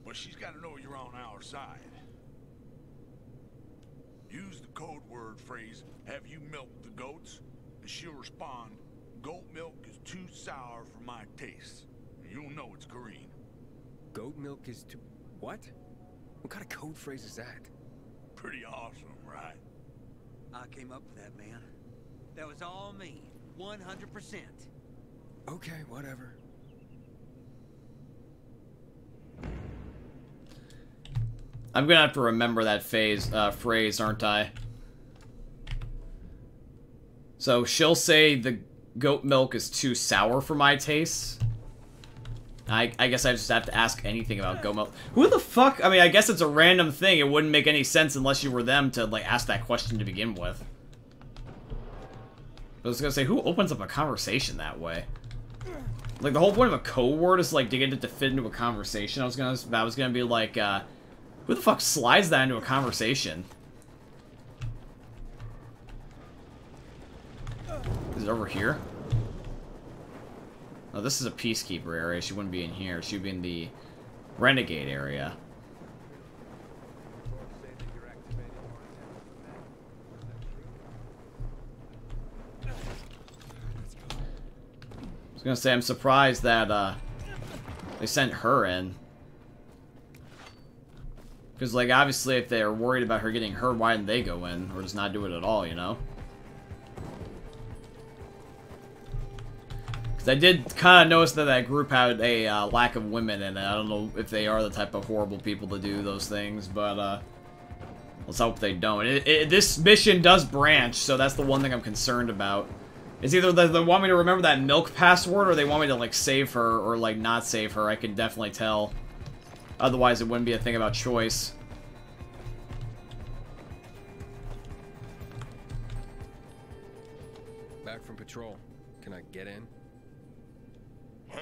But she's gotta know you're on our side. Use the code word phrase, "Have you milked the goats?" And she'll respond, "Goat milk is too sour for my taste." And you'll know it's Kareen. Goat milk is too... What? What kind of code phrase is that? Pretty awesome, right? I came up with that, man. That was all me. 100%. Okay, whatever. I'm gonna have to remember that phrase, aren't I? So she'll say the goat milk is too sour for my taste. I guess I just have to ask anything about goat milk. Who the fuck? I mean, I guess it's a random thing. It wouldn't make any sense unless you were them to, like, ask that question to begin with. I was gonna say, who opens up a conversation that way? Like, the whole point of a code word is, like, to get it to fit into a conversation. I was gonna be like, who the fuck slides that into a conversation? Is it over here? Oh, this is a peacekeeper area. She wouldn't be in here. She would be in the renegade area. I was gonna say, I'm surprised that, they sent her in. Because, like, obviously if they're worried about her getting hurt, why didn't they go in? Or just not do it at all, you know? Because I did kind of notice that that group had a lack of women in it. I don't know if they are the type of horrible people to do those things, but, let's hope they don't. This mission does branch, so that's the one thing I'm concerned about. It's either they want me to remember that milk password, or they want me to, like, save her, or, like, not save her. I can definitely tell. Otherwise, it wouldn't be a thing about choice. Back from patrol. Can I get in? Huh?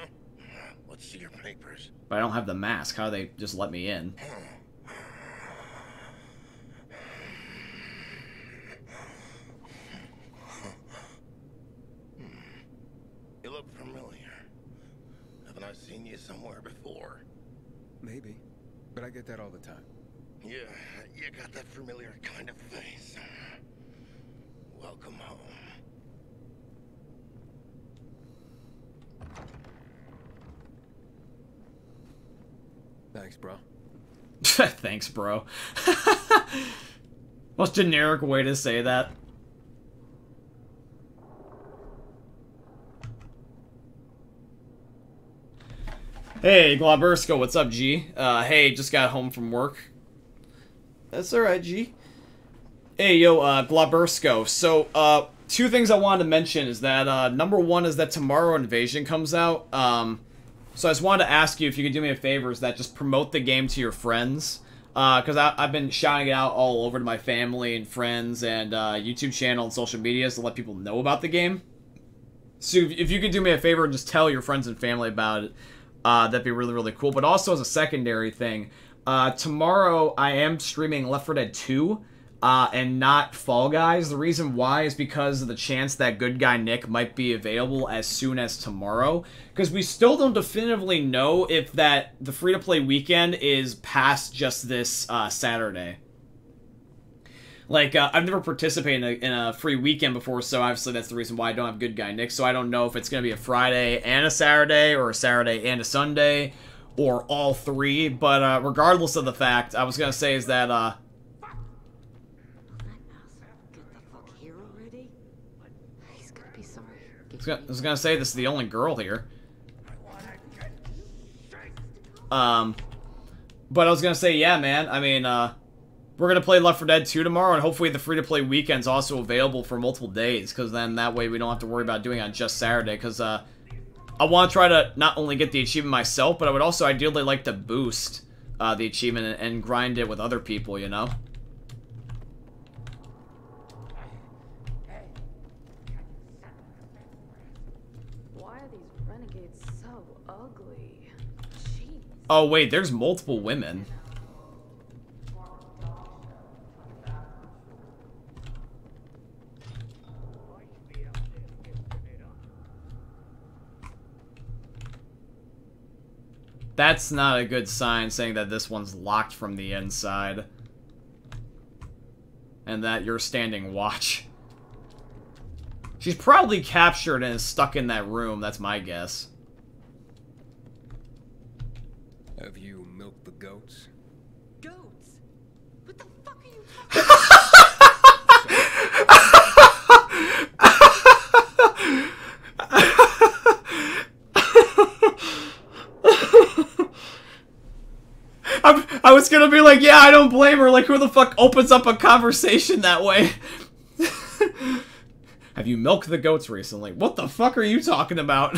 Let's see your papers. But I don't have the mask. How do they just let me in? You look familiar. Haven't I seen you somewhere before? Maybe. But I get that all the time. Yeah, you got that familiar kind of face. Welcome home. Thanks, bro. Thanks, bro. Most generic way to say that. Hey, Globursko, what's up, G? Hey, just got home from work. That's alright, G. Hey, yo, Globursko. So, two things I wanted to mention is that, number one is that tomorrow Invasion comes out. So I just wanted to ask you if you could do me a favor, is that just promote the game to your friends. Because I've been shouting it out all over to my family and friends and YouTube channel and social medias to let people know about the game. So if you could do me a favor and just tell your friends and family about it, that'd be really, really cool. But also as a secondary thing, tomorrow I am streaming Left 4 Dead 2 and not Fall Guys. The reason why is because of the chance that Good Guy Nick might be available as soon as tomorrow. Because we still don't definitively know if the free-to-play weekend is past just this Saturday. Like, I've never participated in a free weekend before, so obviously that's the reason why I don't have Good Guy Nick. So I don't know if it's going to be a Friday and a Saturday, or a Saturday and a Sunday, or all three. But regardless of the fact, I was going to say is that... Get the fuck here already? He's gonna be sorry. I was gonna say this is the only girl here. But I was gonna say, yeah, man. I mean, we're gonna play Left 4 Dead 2 tomorrow, and hopefully the free-to-play weekend's also available for multiple days, because then that way we don't have to worry about doing it on just Saturday. Because I want to try to not only get the achievement myself, but I would also ideally like to boost the achievement and grind it with other people, you know. Oh, wait, there's multiple women. That's not a good sign, saying that this one's locked from the inside. And that you're standing watch. She's probably captured and is stuck in that room, that's my guess. Have you milked the goats? Goats? What the fuck are you talking I was gonna be like, yeah, I don't blame her. Like, who the fuck opens up a conversation that way? Have you milked the goats recently? What the fuck are you talking about?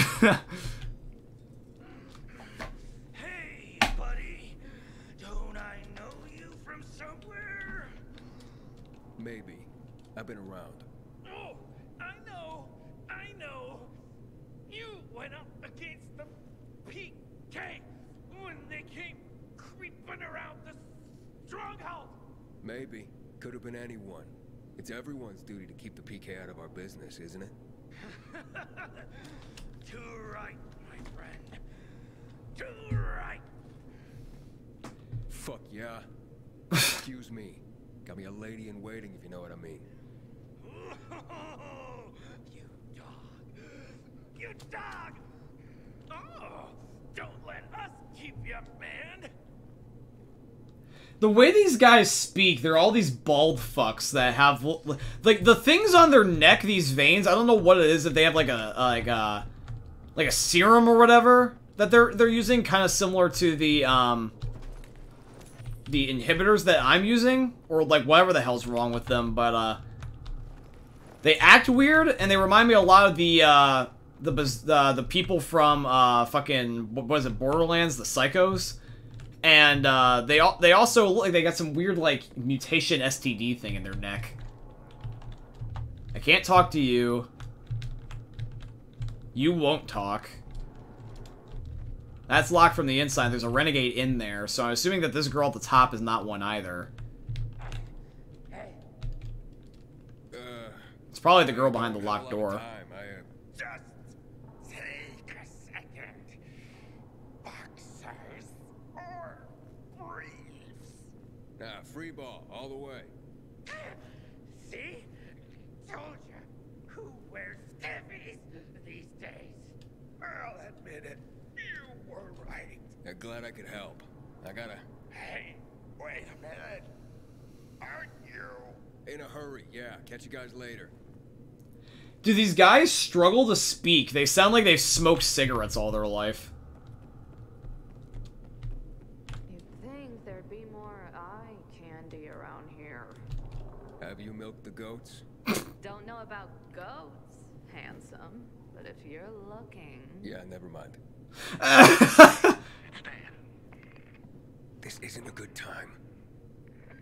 Hey, buddy. Don't I know you from somewhere? Maybe. I've been around. Oh, I know. You went up against the PK when they came creeping around the stronghold. Maybe. Could have been anyone. It's everyone's duty to keep the PK out of our business, isn't it? Too right, my friend. Too right. Fuck yeah. Excuse me. Got me a lady in waiting, if you know what I mean. You dog. You dog. Oh, don't let us keep you, man. The way these guys speak, they're all these bald fucks that have, like, the things on their neck, these veins, I don't know what it is, if they have, like a serum or whatever that they're using, kind of similar to the inhibitors that I'm using, or, like, whatever the hell's wrong with them, but, they act weird, and they remind me a lot of the people from, fucking, what is it, Borderlands, the Psychos? And, they also look like they got some weird, like, mutation STD thing in their neck. I can't talk to you. You won't talk. That's locked from the inside. There's a renegade in there, so I'm assuming that this girl at the top is not one either. It's probably the girl behind the locked door. Just take a second. Boxers or briefs? Free ball, all the way. See? Told you. Who wears skivvies these days? I'll admit it. You were right. I'm glad I could help. I gotta... Hey, wait a minute. Aren't you? In a hurry, yeah. Catch you guys later. Do these guys struggle to speak? They sound like they've smoked cigarettes all their life. You'd think there'd be more eye candy around here. Have you milked the goats? Don't know about goats, handsome, but if you're looking... Yeah, never mind. This isn't a good time.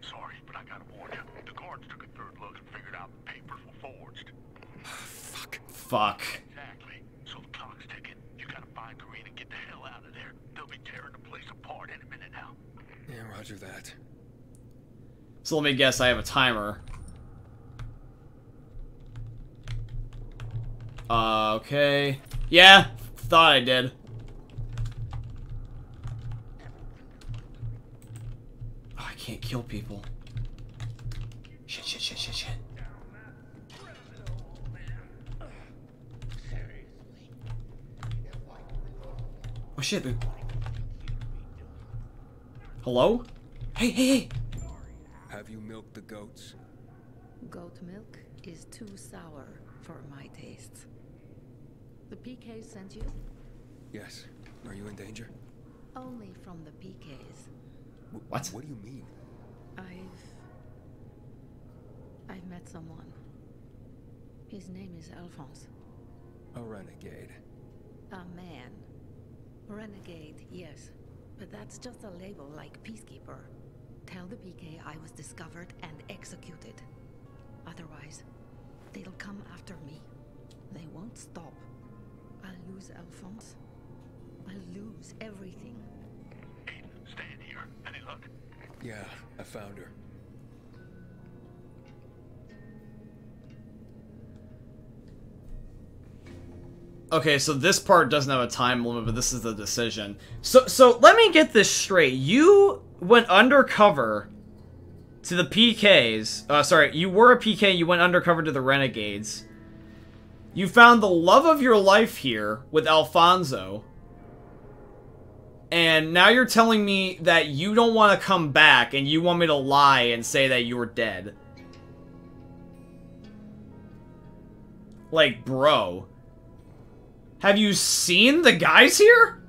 Sorry, but I gotta warn you. The guards took a third look and figured out the papers were forged. Fuck. Exactly. So the clock's ticking. You gotta find Green and get the hell out of there. They'll be tearing the place apart any minute now. Yeah, roger that. So let me guess, I have a timer. Okay. Yeah, thought I did. Oh, I can't kill people. Shit, shit, shit, shit, shit. Oh shit, dude. Hello? Hey, hey, hey! Have you milked the goats? Goat milk is too sour for my tastes. The PK sent you? Yes. Are you in danger? Only from the PKs. What? What do you mean? I've met someone. His name is Alphonse. A renegade. A man. Renegade, yes. But that's just a label like peacekeeper. Tell the PK I was discovered and executed. Otherwise, they'll come after me. They won't stop. I'll lose Alphonse. I'll lose everything. Aiden, stand here. Any luck? Yeah, I found her. Okay, so this part doesn't have a time limit, but this is the decision. So let me get this straight. You went undercover to the PKs. Sorry, you were a PK, you went undercover to the Renegades. You found the love of your life here with Alfonso. And now you're telling me that you don't want to come back and you want me to lie and say that you were dead. Like, bro. Have you seen the guys here?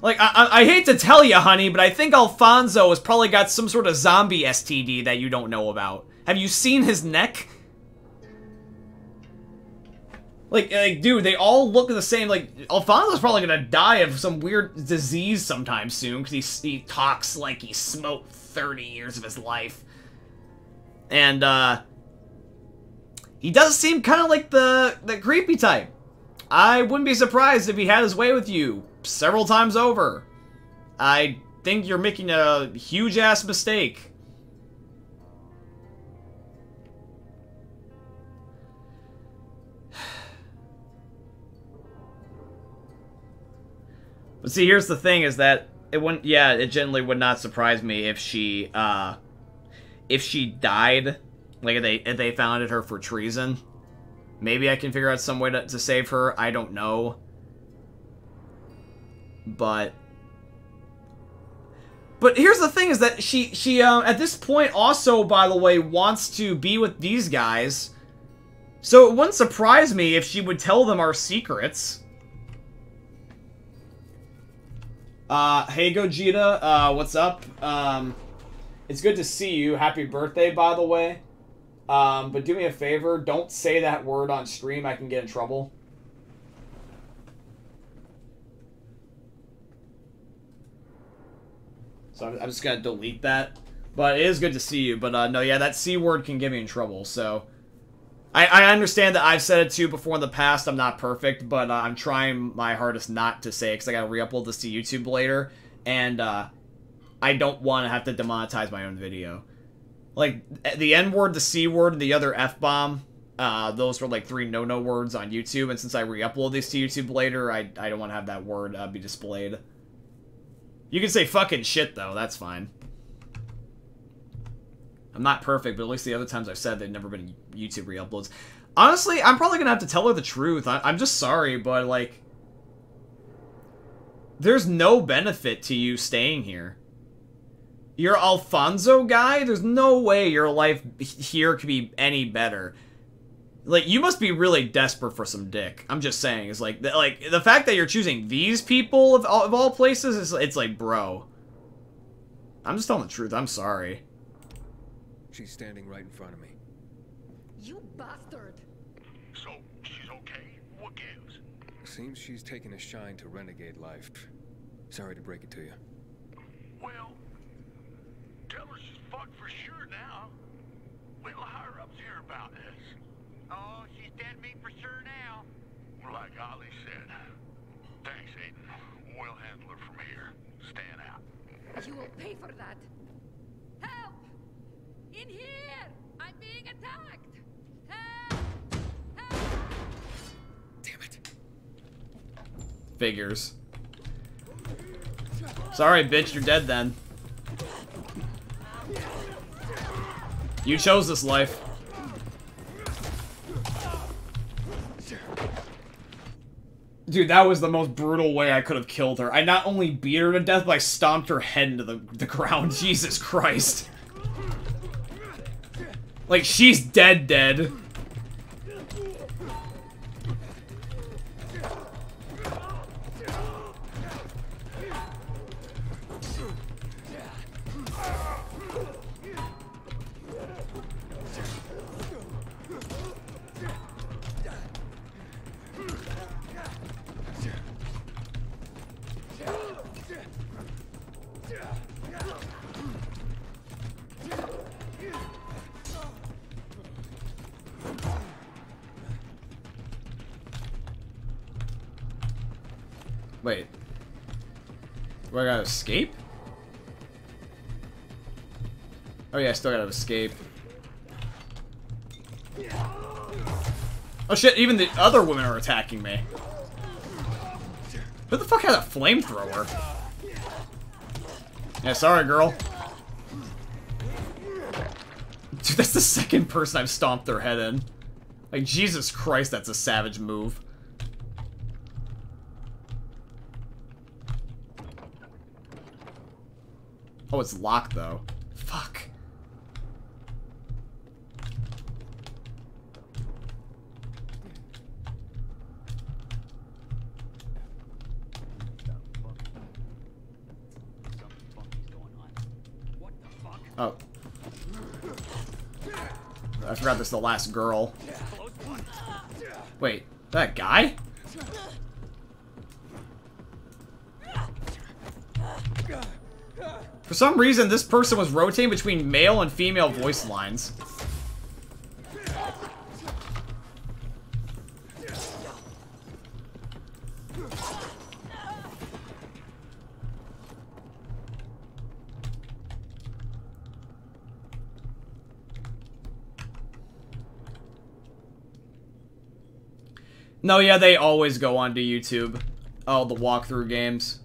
Like, I hate to tell you, honey, but I think Alfonso has probably got some sort of zombie STD that you don't know about. Have you seen his neck? Like, dude, they all look the same. Like, Alfonso's probably gonna die of some weird disease sometime soon, because he talks like he smoked 30 years of his life. And, he does seem kind of like the creepy type. I wouldn't be surprised if he had his way with you several times over. I think you're making a huge-ass mistake. But see, here's the thing, is that it wouldn't, yeah, it generally would not surprise me if she died, like if they founded her for treason. Maybe I can figure out some way to save her, I don't know. But But here's the thing is that she at this point also, by the way, wants to be with these guys. So it wouldn't surprise me if she would tell them our secrets. Hey Gogeta, what's up? It's good to see you. Happy birthday, by the way. But do me a favor, don't say that word on stream. I can get in trouble. So I'm just gonna delete that. But it is good to see you. But no, yeah, that C word can get me in trouble. So I understand that I've said it too before in the past. I'm not perfect, but I'm trying my hardest not to say it because I gotta re-upload this to YouTube later, and I don't want to have to demonetize my own video. Like the N word, the C word, and the other F bomb. Those were like 3 no-no words on YouTube, and since I re-upload these to YouTube later, I don't want to have that word be displayed. You can say fucking shit, though. That's fine. I'm not perfect, but at least the other times I've said they've never been YouTube re-uploads. Honestly, I'm probably gonna have to tell her the truth. I'm just sorry, but, like... There's no benefit to you staying here. You're Alfonso guy? There's no way your life here could be any better. Like, you must be really desperate for some dick. I'm just saying. It's like the fact that you're choosing these people of all places, it's like, bro. I'm just telling the truth. I'm sorry. She's standing right in front of me. You bastard! So, she's okay? What gives? Seems she's taken a shine to renegade life. Sorry to break it to you. Well, tell her she's fucked for sure now. Wait till higher ups hear about this. Oh, she's dead meat for sure now. Like Ali said. Thanks, Aiden. We'll handle her from here. Stand out. You will pay for that. Help! In here! I'm being attacked! Help! Help! Damn it. Figures. Sorry, bitch, you're dead then. You chose this life. Dude, that was the most brutal way I could have killed her. I not only beat her to death, but I stomped her head into the ground. Jesus Christ. Like, she's dead. Wait. Do I gotta escape? Oh yeah, I still gotta escape. Oh shit, even the other women are attacking me. Who the fuck has a flamethrower? Yeah, sorry, girl. Dude, that's the second person I've stomped their head in. Like, Jesus Christ, that's a savage move. Oh, it's locked, though. Fuck. Oh. I forgot this is the last girl. Wait, that guy? For some reason, this person was rotating between male and female voice lines. No, yeah, they always go onto YouTube. Oh, the walkthrough games.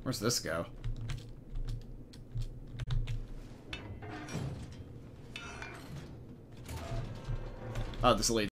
Where's this go? Oh, this leads